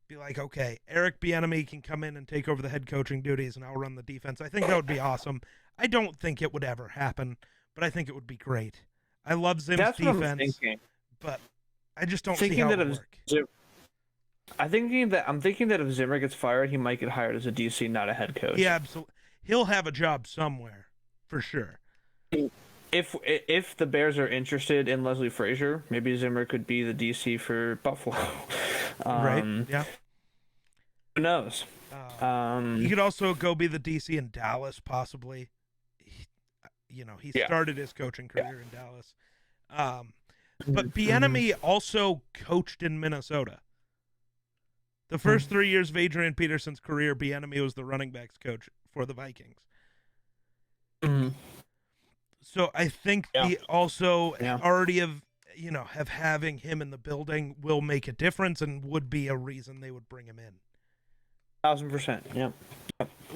be like, okay, Eric Bieniemy can come in and take over the head coaching duties and I'll run the defense. I think that would be awesome. I don't think it would ever happen, but I think it would be great. I love Zim's defense, but I just don't see how it would work. I'm thinking that if Zimmer gets fired, he might get hired as a DC, not a head coach. Yeah, absolutely. He'll have a job somewhere, for sure. If the Bears are interested in Leslie Frazier, maybe Zimmer could be the DC for Buffalo. Right, yeah. Who knows? He could also go be the DC in Dallas, possibly. He started his coaching career in Dallas. But Bieniemy also coached in Minnesota. The first 3 years of Adrian Peterson's career, Bieniemy was the running backs coach for the Vikings. So I think the also already have having him in the building will make a difference and would be a reason they would bring him in. 1,000%. Yep.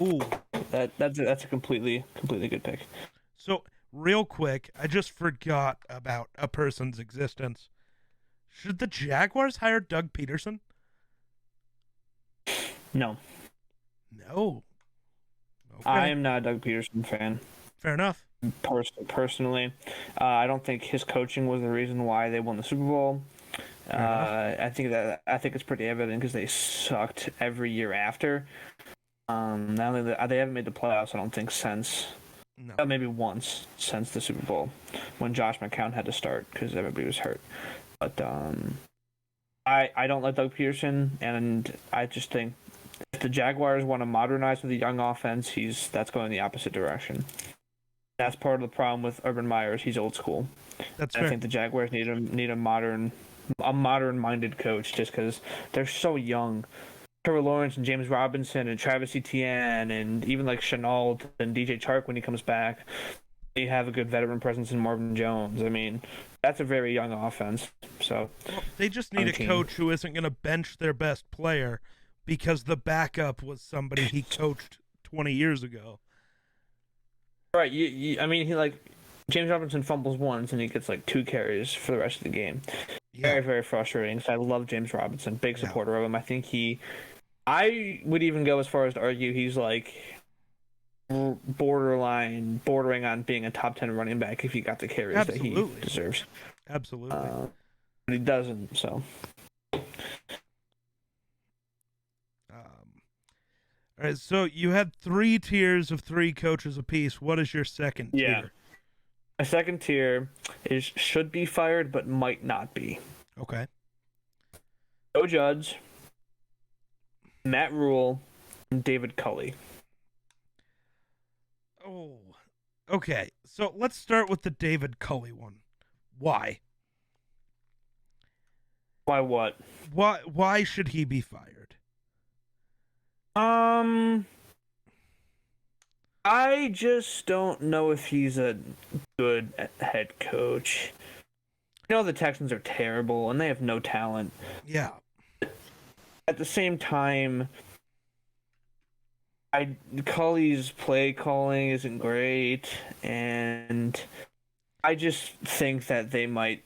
Ooh, that's a completely good pick. So real quick, I just forgot about a person's existence. Should the Jaguars hire Doug Peterson? No. Okay. I am not a Doug Peterson fan. Fair enough. Personally, I don't think his coaching was the reason why they won the Super Bowl. I think it's pretty evident because they sucked every year after. Now they haven't made the playoffs, I don't think, since maybe once since the Super Bowl when Josh McCown had to start because everybody was hurt. But I don't like Doug Peterson, and I just think if the Jaguars want to modernize with a young offense, that's going the opposite direction. That's part of the problem with Urban Meyer. He's old school. That's fair. I think the Jaguars need a modern-minded coach just because they're so young. Trevor Lawrence and James Robinson and Travis Etienne and even like Chenault and DJ Chark when he comes back, they have a good veteran presence in Marvin Jones. I mean, that's a very young offense. So they just need a coach who isn't going to bench their best player because the backup was somebody he coached 20 years ago. Right. I mean, James Robinson fumbles once and he gets like 2 carries for the rest of the game. Yeah. Very, very frustrating. So I love James Robinson. Big supporter of him. I think I would even go as far as to argue he's like bordering on being a top 10 running back if he got the carries that he deserves. Absolutely. But he doesn't, so. All right, so you had 3 tiers of 3 coaches apiece. What is your second tier? My second tier is should be fired but might not be. Okay. Joe Judge, Matt Rule, and David Culley. Oh, okay. So let's start with the David Culley one. Why? Why what? Why should he be fired? I just don't know if he's a good head coach. You know the Texans are terrible and they have no talent. Yeah. At the same time, Culley's play calling isn't great, and I just think that they might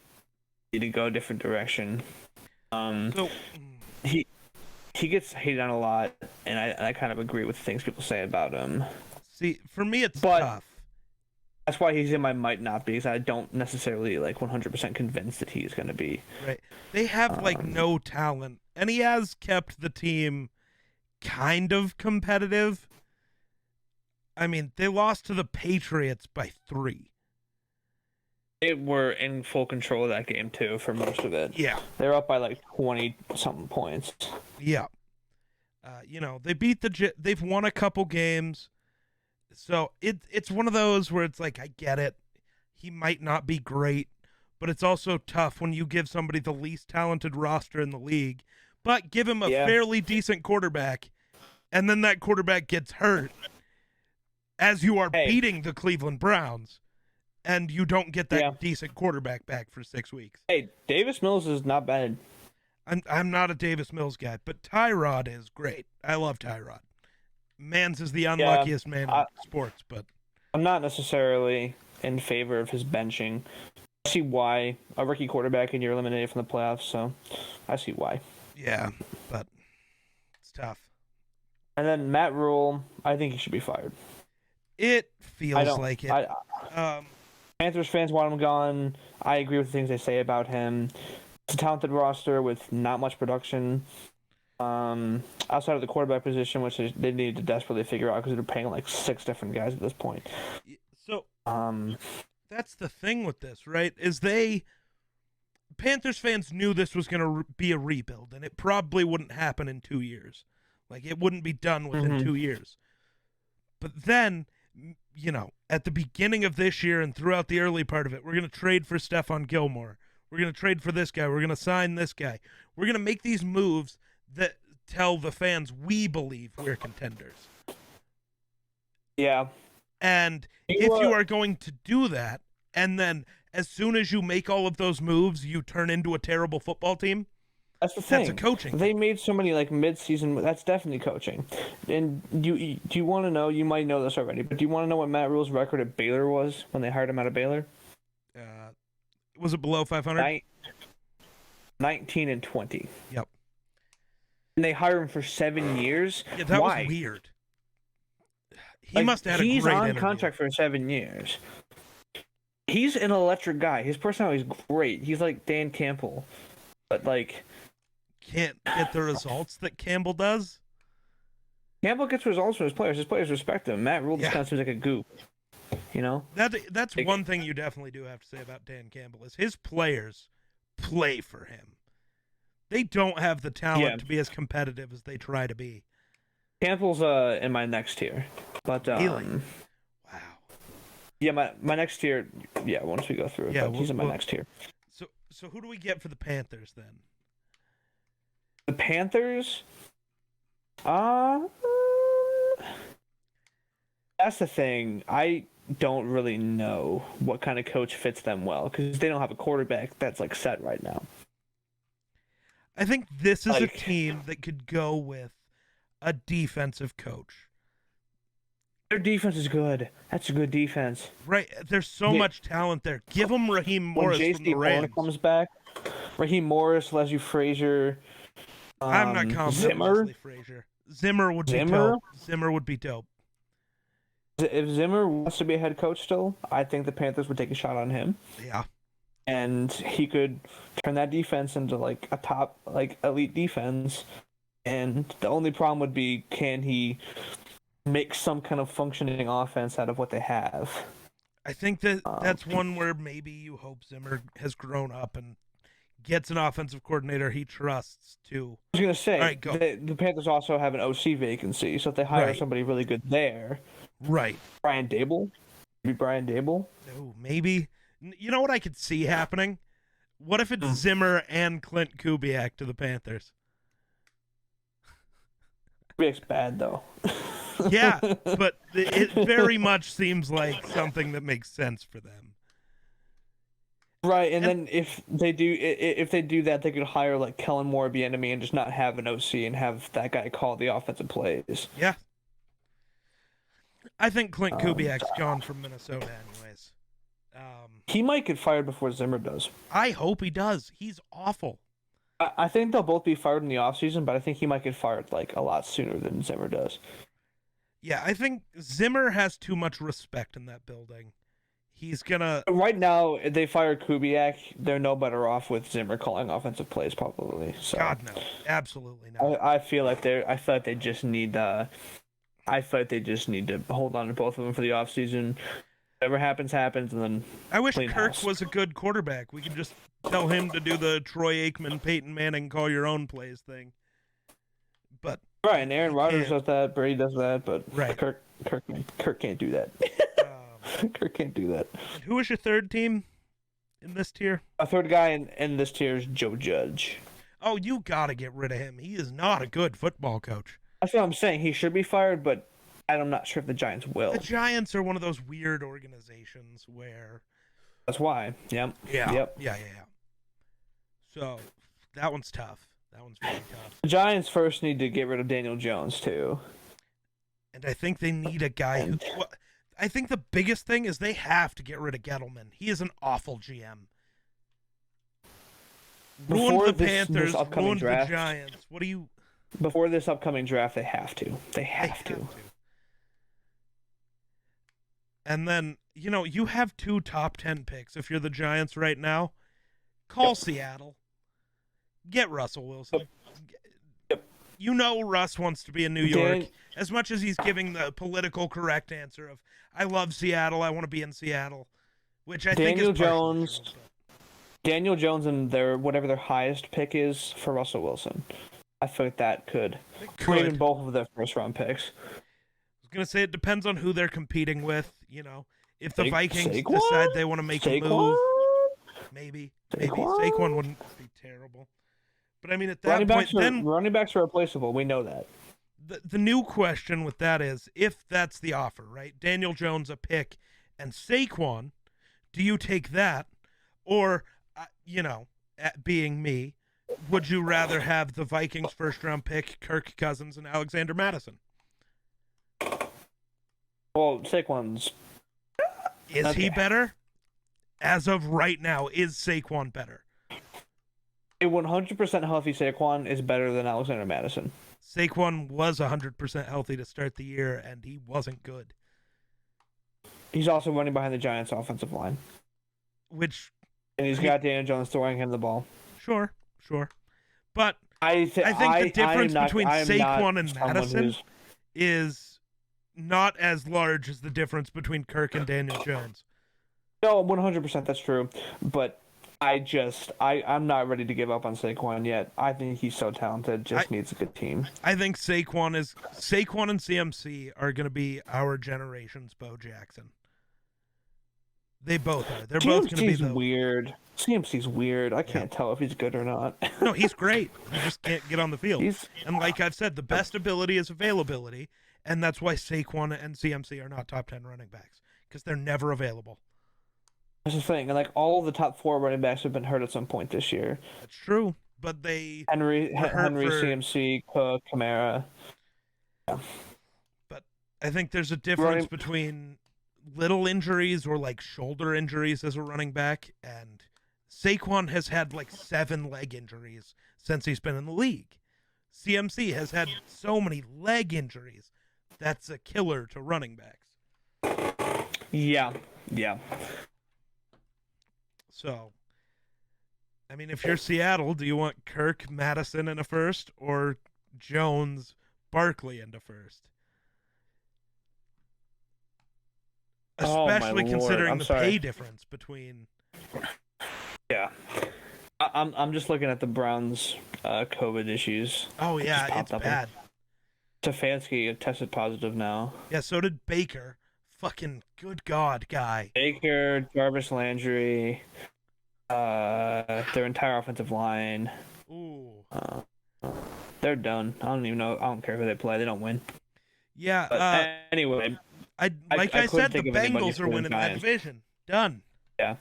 need to go a different direction. He gets hated on a lot, and I kind of agree with things people say about him. See, for me, it's tough. That's why he's in my might not be, because I don't necessarily 100% convinced that he's going to be. Right. They have no talent, and he has kept the team kind of competitive. I mean, they lost to the Patriots by 3. They were in full control of that game, too, for most of it. Yeah. They were up by 20-something points. Yeah. They beat they've won a couple games. So it's one of those where it's like, I get it. He might not be great, but it's also tough when you give somebody the least talented roster in the league, but give him a fairly decent quarterback, and then that quarterback gets hurt as you are beating the Cleveland Browns. And you don't get that decent quarterback back for 6 weeks. Hey, Davis Mills is not bad. I'm not a Davis Mills guy, but Tyrod is great. I love Tyrod. Mans is the unluckiest man in sports, but I'm not necessarily in favor of his benching. I see why. A rookie quarterback and you're eliminated from the playoffs, so I see why. Yeah, but it's tough. And then Matt Rule, I think he should be fired. It feels like it. Panthers fans want him gone. I agree with the things they say about him. It's a talented roster with not much production. Outside of the quarterback position, which they need to desperately figure out because they're paying 6 different guys at this point. So that's the thing with this, right? Panthers fans knew this was going to be a rebuild, and it probably wouldn't happen in 2 years. It wouldn't be done within 2 years. But then, at the beginning of this year and throughout the early part of it, we're going to trade for Stephon Gilmore. We're going to trade for this guy. We're going to sign this guy. We're going to make these moves that tell the fans we believe we're contenders. Yeah. And if you are going to do that, and then as soon as you make all of those moves, you turn into a terrible football team, that's the thing. That's a coaching. They made so many mid-season. That's definitely coaching. And do you want to know? You might know this already, but do you want to know what Matt Rule's record at Baylor was when they hired him out of Baylor? Was it below 500? 19-20. Yep. And they hired him for 7 years. Yeah, that was weird. He must have had a great interview. He's on contract for 7 years. He's an electric guy. His personality is great. He's like Dan Campbell. But can't get the results that Campbell does. Campbell gets results from his players. His players respect him. Matt Rule just kind of seems like a goof. You know? That's one thing you definitely do have to say about Dan Campbell is his players play for him. They don't have the talent to be as competitive as they try to be. Campbell's in my next tier. But Really? Wow. Yeah, my next tier, once we go through it, but he's in my next tier. So who do we get for the Panthers then? The Panthers? That's the thing. I don't really know what kind of coach fits them well because they don't have a quarterback that's like set right now. I think this is a team that could go with a defensive coach. Their defense is good. That's a good defense. Right. There's so much talent there. Give them Raheem Morris from the Rams. When comes back, Raheem Morris, Leslie Frazier. I'm not confident Leslie Frazier. Zimmer would be dope. Zimmer would be dope. If Zimmer wants to be a head coach still, I think the Panthers would take a shot on him. Yeah. And he could turn that defense into like a top elite defense. And the only problem would be, can he make some kind of functioning offense out of what they have? I think that's one where maybe you hope Zimmer has grown up and gets an offensive coordinator he trusts too. I was going to say, right, the Panthers also have an OC vacancy, so if they hire somebody really good there. Right. Brian Dable? Maybe Brian Dable? Oh, maybe. You know what I could see happening? What if it's Zimmer and Clint Kubiak to the Panthers? Kubiak's bad, though. Yeah, but it very much seems like something that makes sense for them. Right, and then if they do that, they could hire like Kellen Moore, Bieniemy, and just not have an OC and have that guy call the offensive plays. Yeah. I think Clint Kubiak's gone from Minnesota anyways. He might get fired before Zimmer does. I hope he does. He's awful. I think they'll both be fired in the offseason, but I think he might get fired like a lot sooner than Zimmer does. Yeah, I think Zimmer has too much respect in that building. He's gonna. Right now, if they fire Kubiak, they're no better off with Zimmer calling offensive plays, probably. So. God no, absolutely not. I feel like they just need. I feel like they just need to hold on to both of them for the offseason. Whatever happens, and then. I wish Kirk was a good quarterback. We could just tell him to do the Troy Aikman, Peyton Manning, call your own plays thing. But. Right, and Aaron Rodgers does that, Brady does that, but right. Kirk can't do that. Kirk can't do that. And who is your third team in this tier? A third guy in this tier is Joe Judge. Oh, you gotta get rid of him. He is not a good football coach. That's what I'm saying. He should be fired, but I'm not sure if the Giants will. The Giants are one of those weird organizations where... That's why. Yep. Yeah. So, that one's tough. That one's really tough. The Giants first need to get rid of Daniel Jones, too. And I think they need a guy who... Well, I think the biggest thing is they have to get rid of Gettleman. He is an awful GM. Ruined the Panthers, ruined the Giants. What do you... Before this upcoming draft, they have to. They have to. And then, you have 2 top 10 picks. If you're the Giants right now, call Seattle. Get Russell Wilson. Yep. Russ wants to be in New York. As much as he's giving the political correct answer of, I love Seattle, I want to be in Seattle, which I think is Daniel Jones and whatever their highest pick is for Russell Wilson. I feel like that could. Even both of their first-round picks. I was going to say it depends on who they're competing with. If the Vikings decide they want to make a move, maybe. Saquon wouldn't be terrible. But I mean, at that point, running backs are replaceable. We know that. The new question with that is, if that's the offer, right? Daniel Jones a pick and Saquon, do you take that? Or, being me, would you rather have the Vikings first-round pick, Kirk Cousins, and Alexander Madison? Well, Saquon's... Is he better? As of right now, is Saquon better? A 100% healthy Saquon is better than Alexander Madison. Saquon was 100% healthy to start the year, and he wasn't good. He's also running behind the Giants' offensive line. And he's got Daniel Jones throwing him the ball. Sure. But I think the difference between Saquon and Madison is not as large as the difference between Kirk and Daniel Jones. No, 100% that's true. But I'm not ready to give up on Saquon yet. I think he's so talented, just needs a good team. I think Saquon and CMC are going to be our generation's Bo Jackson. They both are. They're both going to be weird. CMC's weird. I can't tell if he's good or not. No, he's great. He just can't get on the field. And like I've said, the best ability is availability, and that's why Saquon and CMC are not top 10 running backs, because they're never available. That's the thing. And like all the top 4 running backs have been hurt at some point this year. That's true, but they Henry, CMC, Cook, Kamara. Yeah. But I think there's a difference between little injuries or like shoulder injuries as a running back, and Saquon has had like 7 leg injuries since he's been in the league. CMC has had so many leg injuries. That's a killer to running backs. Yeah. So, I mean, if you're Seattle, do you want Kirk, Madison in a first, or Jones, Barkley into first? Especially considering the pay difference between. Yeah, I'm just looking at the Browns' COVID issues. Oh yeah, it's bad. Stefanski tested positive now. Yeah, so did Baker. Fucking good God, guy. Baker, Jarvis Landry, their entire offensive line. Ooh. They're done. I don't even know. I don't care who they play. They don't win. Yeah. But anyway. I said, the Bengals are winning that division. Done. Yeah.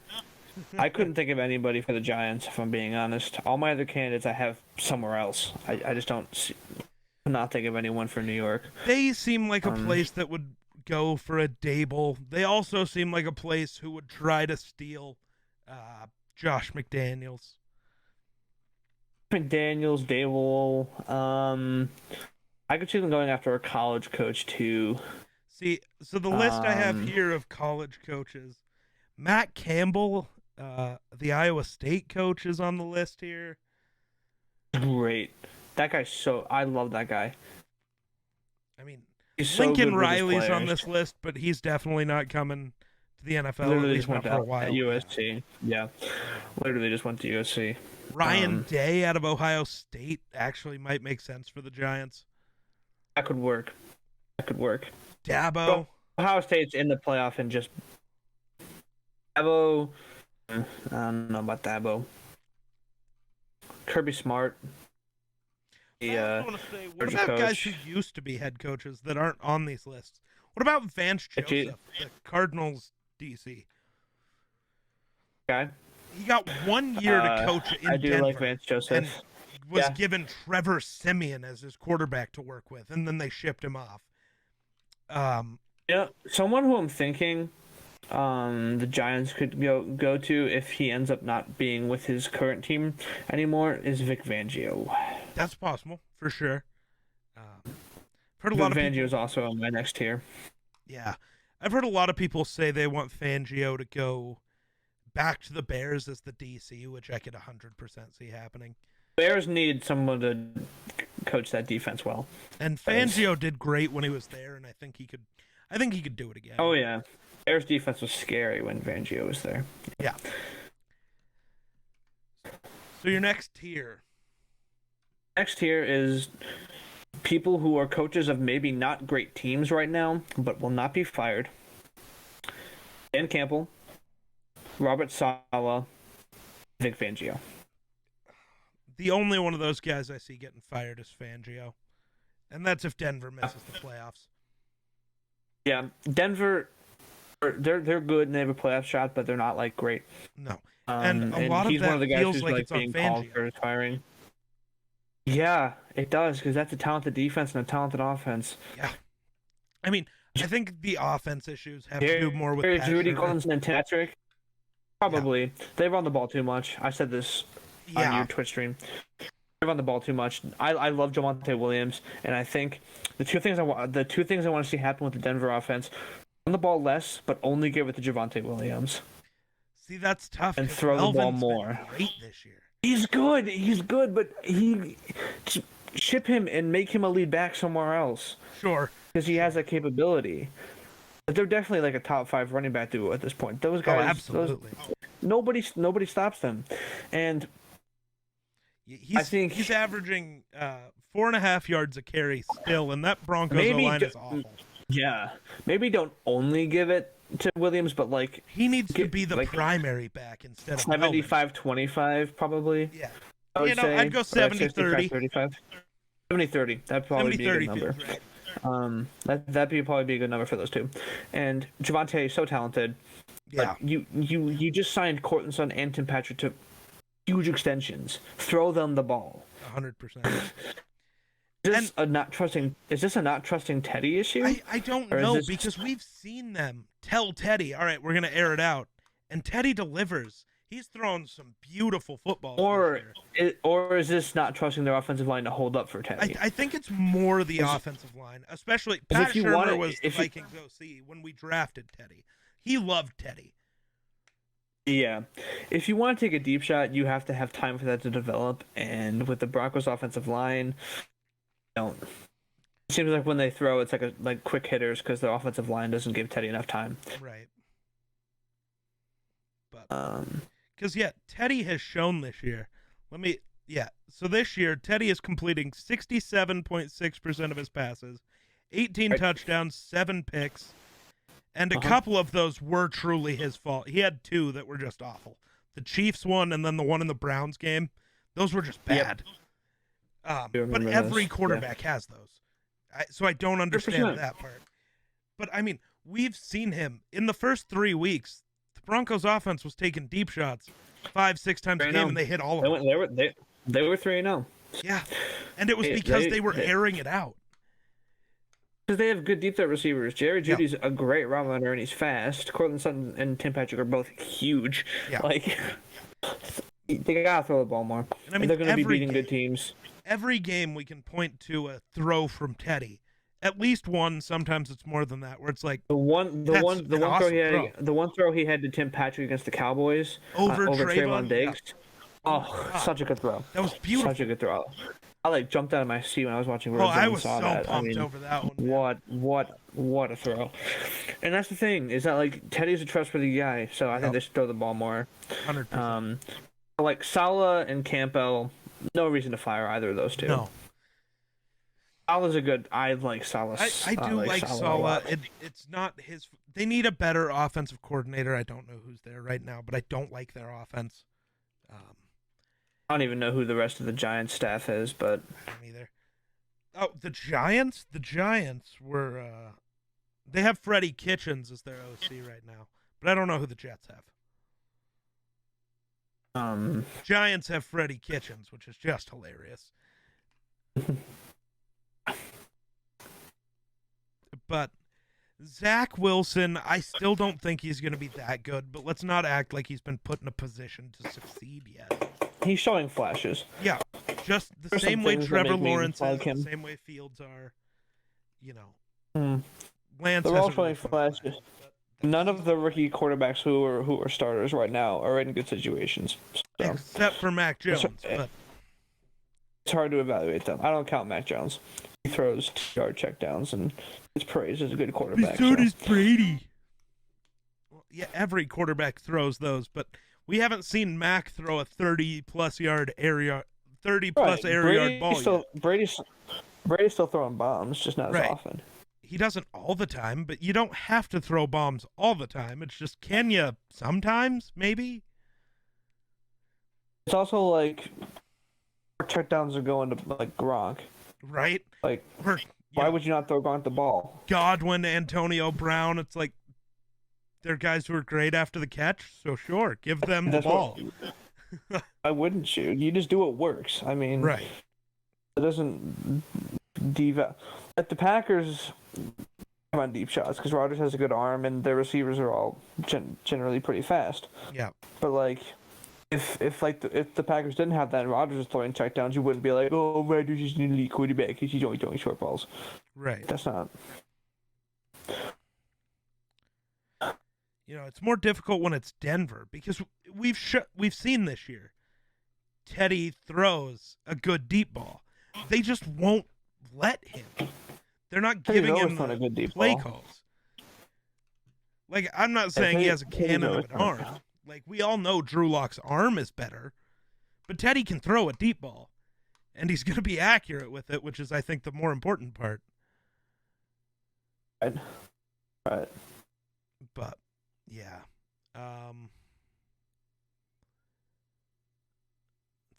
I couldn't think of anybody for the Giants, if I'm being honest. All my other candidates I have somewhere else. I just not think of anyone for New York. They seem like a place that would go for a Dable. They also seem like a place who would try to steal Josh McDaniels. Dable. I could see them going after a college coach too. See, so the list I have here of college coaches, Matt Campbell, the Iowa State coach, is on the list here. Great. That guy's I love that guy. I mean, so Lincoln Riley's on this list, but he's definitely not coming to the NFL. Literally at least just went not for a while. At USC. Yeah. Literally just went to USC. Ryan Day out of Ohio State actually might make sense for the Giants. That could work. Dabo. Ohio State's in the playoff and just Dabo. I don't know about Dabo. Kirby Smart. I want to say, what about guys who used to be head coaches that aren't on these lists? What about Vance Joseph, the Cardinals DC? Okay. He got 1 year to coach in Denver. I do like Vance Joseph. And was given Trevor Siemian as his quarterback to work with, and then they shipped him off. Someone who I'm thinking the Giants could go to if he ends up not being with his current team anymore is Vic Fangio. That's possible, for sure. Heard a lot of Fangio is also on my next tier. Yeah. I've heard a lot of people say they want Fangio to go back to the Bears as the DC, which I could 100% see happening. Bears need someone to coach that defense well. And Fangio did great when he was there, and I think he could do it again. Oh yeah. Bears defense was scary when Fangio was there. Yeah. So your next tier. Next tier is people who are coaches of maybe not great teams right now, but will not be fired. Dan Campbell, Robert Saleh, Vic Fangio. The only one of those guys I see getting fired is Fangio. And that's if Denver misses the playoffs. Yeah, Denver, they're good and they have a playoff shot, but they're not like great. No. And a lot of that feels like it's on Fangio. For retiring. Yeah, it does, because that's a talented defense and a talented offense. Yeah. I mean, I think the offense issues have to do more with Judy Collins and Patrick. Probably. Yeah. They run the ball too much. I said this on your Twitch stream. They run the ball too much. I love Javonte Williams, and I think the two things I want to see happen with the Denver offense: run the ball less, but only give it to Javonte Williams. See, that's tough. And throw the ball more. Great this year. He's good, but ship him and make him a lead back somewhere else. Sure. because he has that capability. But they're definitely like a top 5 running back duo at this point. Those guys, absolutely. Nobody stops them, and I think he's averaging 4.5 yards a carry still, and that Broncos O-line is awful. Yeah, maybe don't only give it to Williams, but like he needs to be the primary back instead of 75-25 probably. Yeah, I would say. I'd go 70-30. 35. 70-30. That'd probably be a good number. Right. That'd probably be a good number for those two. And Javonte is so talented. Yeah. You just signed Courtland Sutton and Tim Patrick to huge extensions. Throw them the ball. 100%. Is this a not trusting Teddy issue? I don't know, because we've seen them tell Teddy, all right, we're going to air it out. And Teddy delivers. He's thrown some beautiful football. Or is this not trusting their offensive line to hold up for Teddy? I think it's more the offensive line, especially Pat Shurmur was the Vikings OC when we drafted Teddy. He loved Teddy. Yeah. If you want to take a deep shot, you have to have time for that to develop. And with the Broncos offensive line, don't. It seems like when they throw, it's like quick hitters because their offensive line doesn't give Teddy enough time. Right. But because Teddy has shown this year. So this year Teddy is completing 67.6% of his passes, 18 touchdowns, 7 picks, and a couple of those were truly his fault. He had 2 that were just awful. The Chiefs one and then the one in the Browns game. Those were just bad. But every quarterback has those. So I don't understand 100%. that part. But I mean, we've seen him in the first 3 weeks. The Broncos offense was taking deep shots 5-6 times a game, and they hit all of them. They were 3-0. Yeah, and it was because they were airing it out. Because they have good deep threat receivers. Jerry Jeudy's a great route runner, and he's fast. Courtland Sutton and Tim Patrick are both huge. Yeah. Like, they gotta throw the ball more. And I mean, they're gonna be beating good teams. Every game we can point to a throw from Teddy. At least one, sometimes it's more than that, where it's like the one throw he had to Tim Patrick against the Cowboys over Trayvon Diggs. Yeah. Oh, such a good throw. That was beautiful. Such a good throw. I jumped out of my seat when I was watching. I was so pumped over that one. What a throw! And that's the thing, is that Teddy's a trustworthy guy, so I think they should throw the ball more. 100%. Salah and Campbell, no reason to fire either of those two. No. Salah's a good. I like Salah. I do like Salah. It's not his. They need a better offensive coordinator. I don't know who's there right now, but I don't like their offense. I don't even know who the rest of the Giants staff is, but I don't either. Oh, the Giants. The Giants were. They have Freddie Kitchens as their OC right now, but I don't know who the Jets have. Giants have Freddie Kitchens, which is just hilarious. But Zach Wilson, I still don't think he's going to be that good, but let's not act like he's been put in a position to succeed yet. He's showing flashes. Yeah, just the same way Trevor Lawrence is, the same way Fields are, Lance They're all showing flashes. None of the rookie quarterbacks who are starters right now are in good situations. So. Except for Mac Jones. But it's hard to evaluate them. I don't count Mac Jones. He throws 2-yard checkdowns and is praised as a good quarterback. So does Brady. Well, yeah, every quarterback throws those, but we haven't seen Mac throw a 30-plus yard area, 30-plus air yard ball yet. Brady's still throwing bombs, just not as often. He doesn't all the time, but you don't have to throw bombs all the time. It's just, can you sometimes, maybe? It's also checkdowns are going to Gronk. Right? Why would you not throw Gronk the ball? Godwin, Antonio Brown, it's like they're guys who are great after the catch, so sure, give them the ball. Why wouldn't you? You just do what works. I mean, right. It doesn't devalue. The Packers have on deep shots because Rodgers has a good arm and their receivers are all generally pretty fast. Yeah. But if the Packers didn't have that and Rodgers was throwing checkdowns, you wouldn't be like, oh, Rodgers is an elite quarterback because he's only throwing short balls. Right. That's not. It's more difficult when it's Denver because we've seen this year. Teddy throws a good deep ball. They just won't let him. They're not He's giving always him thrown a the good deep play ball. calls. Like, I'm not saying he has a cannon of always an thrown arm. Like, we all know Drew Lock's arm is better, but Teddy can throw a deep ball, and he's going to be accurate with it, which is, I think, the more important part. Right. Right. But, yeah. Let's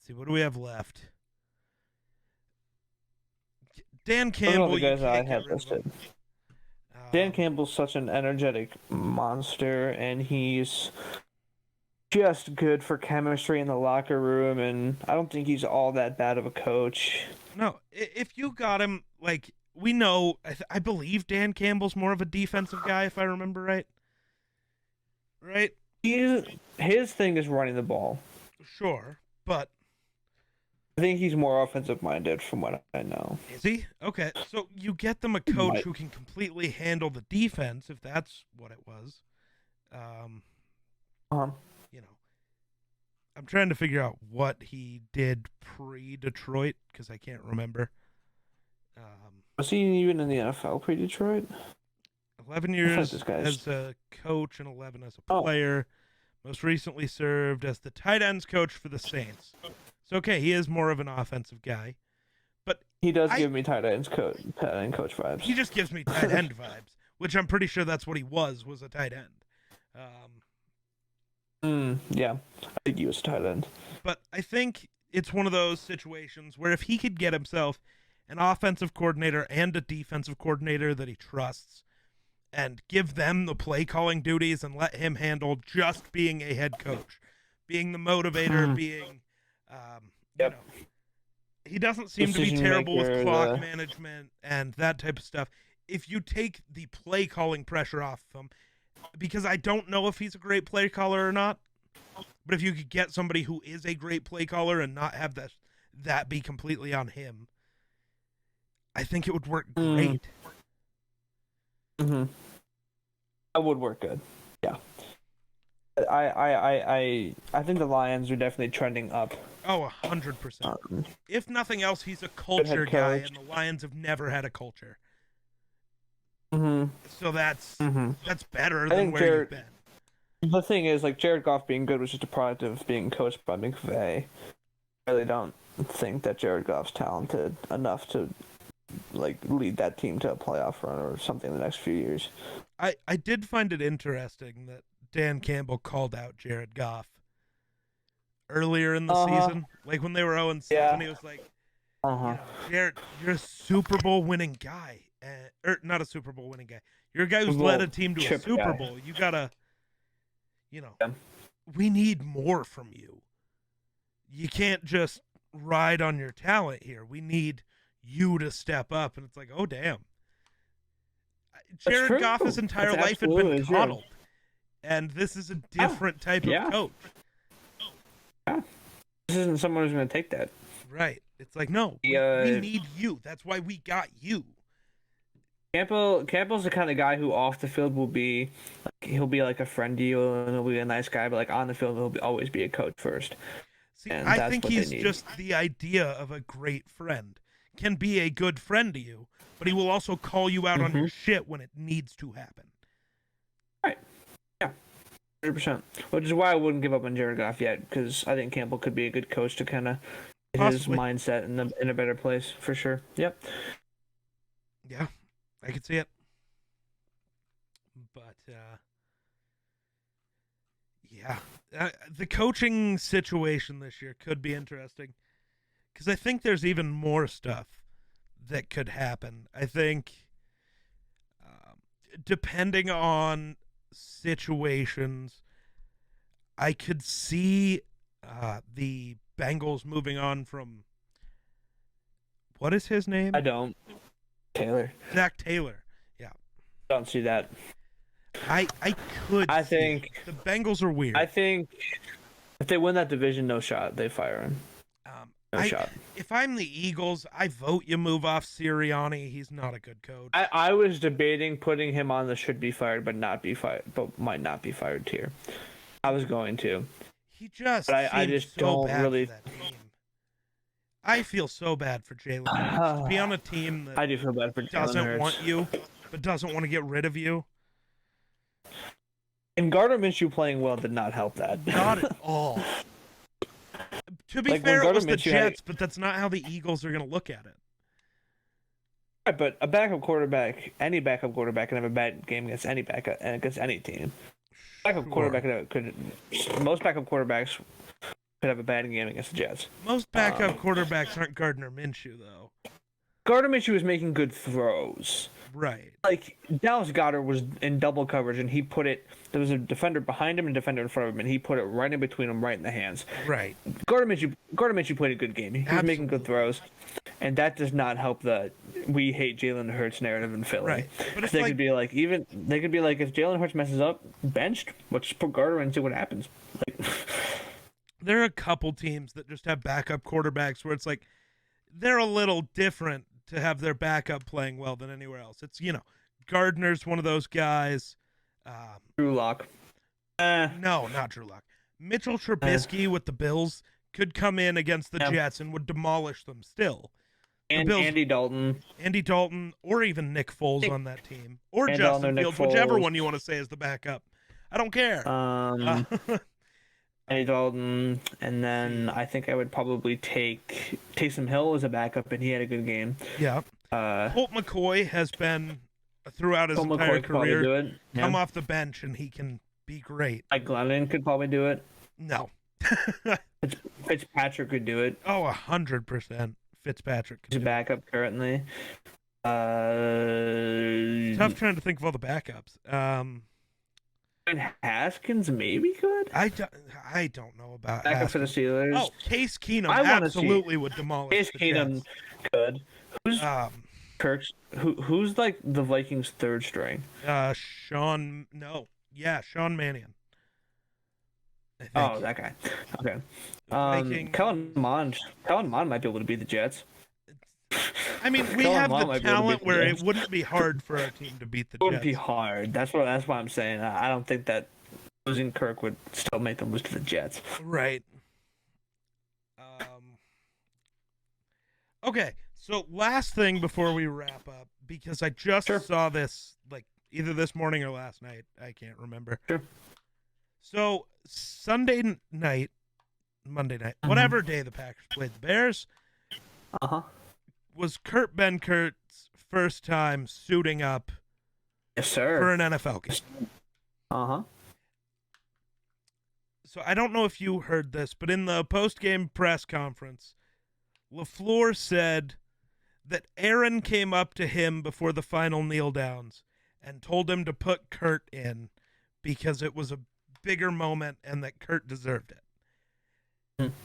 see, what do we have left? Dan Those are all Campbell, the you guys I can't had get rid of him. listed. Dan Campbell's such an energetic monster, and he's just good for chemistry in the locker room, and I don't think he's all that bad of a coach. No, if you got him, like, we know, I believe Dan Campbell's more of a defensive guy, if I remember right. Right? His thing is running the ball. Sure, but... I think he's more offensive minded from what I know. Is he? Okay, so you get them a coach who can completely handle the defense, if that's what it was. You know, I'm trying to figure out what he did pre-Detroit, because I can't remember. Was he even in the NFL pre-Detroit? 11 years as a coach and 11 as a player. Most recently served as the tight ends coach for the Saints. So, okay, he is more of an offensive guy. But he does give me tight end coach vibes. He just gives me tight end vibes, which I'm pretty sure that's what he was a tight end. Yeah, I think he was a tight end. But I think it's one of those situations where if he could get himself an offensive coordinator and a defensive coordinator that he trusts and give them the play calling duties and let him handle just being a head coach, being the motivator, being, you know, he doesn't seem to be terrible with clock management and that type of stuff. If you take the play calling pressure off of him, because I don't know if he's a great play caller or not, but if you could get somebody who is a great play caller and not have that be completely on him, I think it would work great. That would work good. Yeah. I think the Lions are definitely trending up. Oh, 100%. If nothing else, he's a culture guy, and the Lions have never had a culture. So that's better than where you've been. The thing is, like, Jared Goff being good was just a product of being coached by McVay. I really don't think that Jared Goff's talented enough to, like, lead that team to a playoff run or something in the next few years. I did find it interesting that Dan Campbell called out Jared Goff earlier in the season. Like, when they were 0-7, he was like, you know, Jared, you're a Super Bowl winning guy. Or not a Super Bowl winning guy. You're a guy who's led a team to a Super Bowl. You gotta, you know, we need more from you. You can't just ride on your talent here. We need you to step up. And it's like, oh, damn. Jared Goff's entire life had been coddled. And this is a different type of coach. Yeah. This isn't someone who's going to take that. Right. It's like, no, we need you. That's why we got you. Campbell's the kind of guy who off the field will be, like, he'll be like a friend to you and he'll be a nice guy, but like on the field he'll always be a coach first. See, I think he's just the idea of a great friend. Can be a good friend to you, but he will also call you out on your shit when it needs to happen. Right. Yeah. 100%. Which is why I wouldn't give up on Jared Goff yet, because I think Campbell could be a good coach to kind of get his mindset in a better place for sure. Yep. Yeah. I could see it. But, yeah. The coaching situation this year could be interesting. Because I think there's even more stuff that could happen. I think, depending on situations, I could see the Bengals moving on from... What is his name? I don't. Taylor. Zach Taylor. Yeah. Don't see that. I could. I think the Bengals are weird. I think if they win that division, no shot. They fire him. No shot. If I'm the Eagles, I vote you move off Sirianni. He's not a good coach. I was debating putting him on the should be fired but not be fired, but might not be fired tier. I was going to. He just. But I just so don't really. I feel so bad for Jalen Hurts to be on a team that I do feel bad for Jalen doesn't Hurts. want you, but doesn't want to get rid of you. And Gardner Minshew playing well did not help that. Not at all. To be Like, fair, when it was the Gardner Minshew had- Jets, but that's not how the Eagles are going to look at it. Right, but a backup quarterback, any backup quarterback can have a bad game against any team. Most backup quarterbacks could have a bad game against the Jets. Most backup quarterbacks aren't Gardner Minshew, though. Gardner Minshew was making good throws. Right. Like, Dallas Goedert was in double coverage, and he put it. There was a defender behind him and a defender in front of him, and he put it right in between them, right in the hands. Right. Gardner Minshew played a good game. He was making good throws, and that does not help the "we hate Jalen Hurts" narrative in Philly. Right. But it's they could be like, if Jalen Hurts messes up, benched. Let's just put Gardner in and see what happens. Like, there are a couple teams that just have backup quarterbacks where it's like they're a little different to have their backup playing well than anywhere else. It's, Gardner's one of those guys. Drew Lock. No, not Drew Lock. Mitchell Trubisky with the Bills could come in against the Jets and would demolish them still. And Bills, Andy Dalton, or even Nick Foles on that team, or Andy Justin Dalton, Fields, Nick whichever Foles. one you want to say is the backup. I don't care. Andy Dalton, and then I think I would probably take Taysom Hill as a backup, and he had a good game. Yeah. Colt McCoy has been throughout his entire career come off the bench, and he can be great. Mike Glennon could probably do it. No. Fitzpatrick could do it. Oh, 100%. Fitzpatrick. He's a backup currently. Tough trying to think of all the backups. Haskins maybe could. I don't know about backup for the Steelers. Oh, Case Keenum absolutely would demolish. Case Keenum could. Who's Kirk's? Who's like the Vikings' third string? Sean Mannion. Oh, that guy. Okay. Kellen Mond might be able to beat the Jets. I mean, we have the talent where it wouldn't be hard for our team to beat the Jets. It wouldn't be hard. That's why I'm saying. I don't think that losing Kirk would still make them lose to the Jets. Right. Okay, so last thing before we wrap up, because I just saw this like either this morning or last night. I can't remember. Sure. So Monday night, whatever day the Packers played the Bears, was Kurt Benkert's first time suiting up Yes, sir. for an NFL game. So I don't know if you heard this, but in the post-game press conference, LaFleur said that Aaron came up to him before the final kneel downs and told him to put Kurt in because it was a bigger moment and that Kurt deserved it.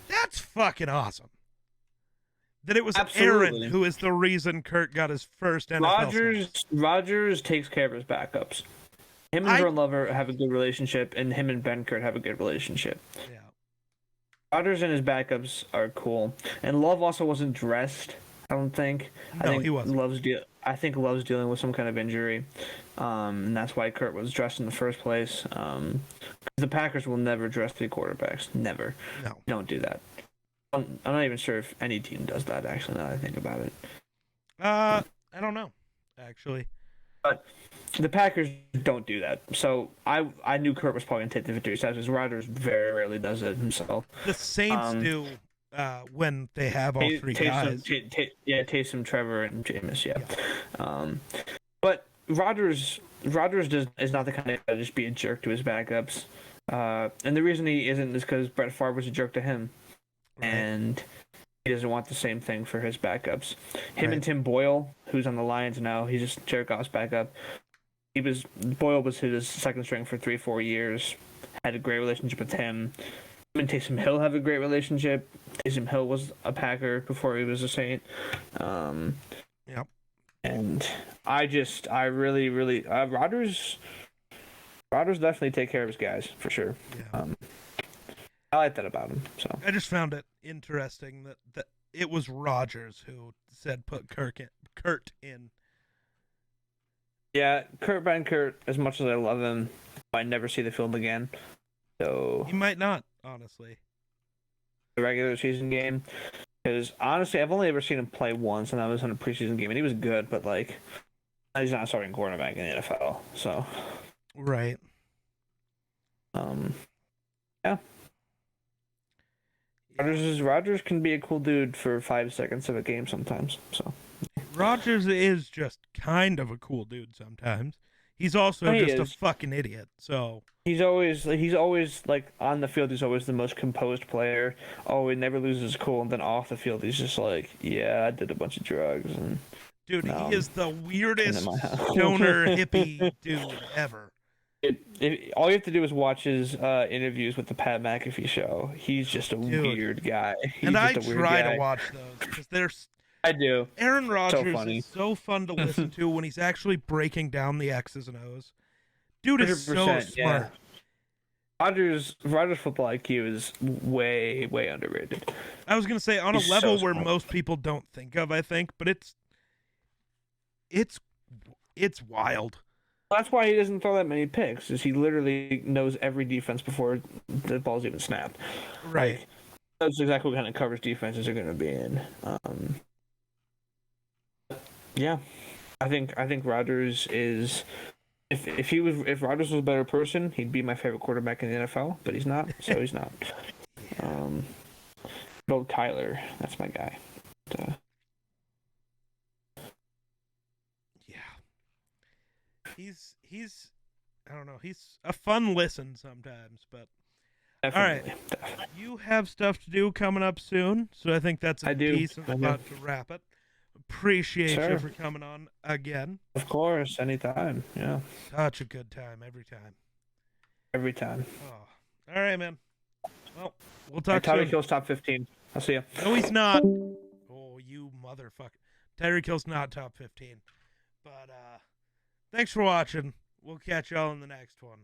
That's fucking awesome. That it was Aaron who is the reason Kurt got his first NFL. Rodgers takes care of his backups. Him and Vern Lover have a good relationship, and him and Ben Kurt have a good relationship. Yeah. Rodgers and his backups are cool, and Love also wasn't dressed. I don't think. No, he wasn't. I think Love's dealing with some kind of injury, and that's why Kurt was dressed in the first place. The Packers will never dress their quarterbacks. Never. No. Don't do that. I'm not even sure if any team does that, actually, now that I think about it. I don't know, actually. But the Packers don't do that. So I knew Kurt was probably going to take the victory side because Rodgers very rarely does it himself. The Saints do when they have all three guys. Taysom, Trevor, and Jameis, yeah. But Rodgers is not the kind of guy to just be a jerk to his backups. And the reason he isn't is because Brett Favre was a jerk to him. Right. And he doesn't want the same thing for his backups. Him and Tim Boyle, who's on the Lions now, he's just Jared Goff's backup. Boyle was his second string for 3-4 years. Had a great relationship with him. Him and Taysom Hill have a great relationship. Taysom Hill was a Packer before he was a Saint. Yep. And I really Rodgers definitely take care of his guys for sure. Yeah. I like that about him. So I just found it interesting that it was Rodgers who said put Kurt in. Yeah, Kurt Benkert, as much as I love him, I never see the field again. So he might not, honestly. The regular season game, Because honestly, I've only ever seen him play once, and that was in a preseason game, and he was good, but like, he's not a starting cornerback in the NFL. So, Right. Yeah. Rodgers can be a cool dude for 5 seconds of a game sometimes. So Rodgers is just kind of a cool dude sometimes. He's also just a fucking idiot. So he's always like on the field. He's always the most composed player. Oh, he never loses his cool, and then off the field, he's just like, yeah, I did a bunch of drugs and. Dude, he is the weirdest stoner hippie dude ever. All you have to do is watch his interviews with the Pat McAfee show. He's just a weird guy. I try to watch those because there's. I do. Aaron Rodgers is so fun to listen to when he's actually breaking down the X's and O's. Dude is so smart. Yeah. Rodgers' football IQ is way underrated. I was gonna say on a level where most people don't think of, I think, but it's wild. That's why he doesn't throw that many picks. Is he literally knows every defense before the ball's even snapped. Right. Like, that's exactly what kind of coverage defenses are going to be in. Yeah, I think Rodgers is. If Rodgers was a better person, he'd be my favorite quarterback in the NFL. But he's not, so he's not. Old Kyler, that's my guy. He's I don't know, he's a fun listen sometimes, but definitely. All right. You have stuff to do coming up soon, so I think that's a decent spot to wrap it. Appreciate you for coming on again. Of course, anytime. Yeah. Such a good time every time. Every time. Oh. All right, man. Well, we'll talk soon. Tyreek Hill's top 15. I'll see you. No, he's not. Oh, you motherfucker. Tyreek Hill's not top 15. But thanks for watching. We'll catch y'all in the next one.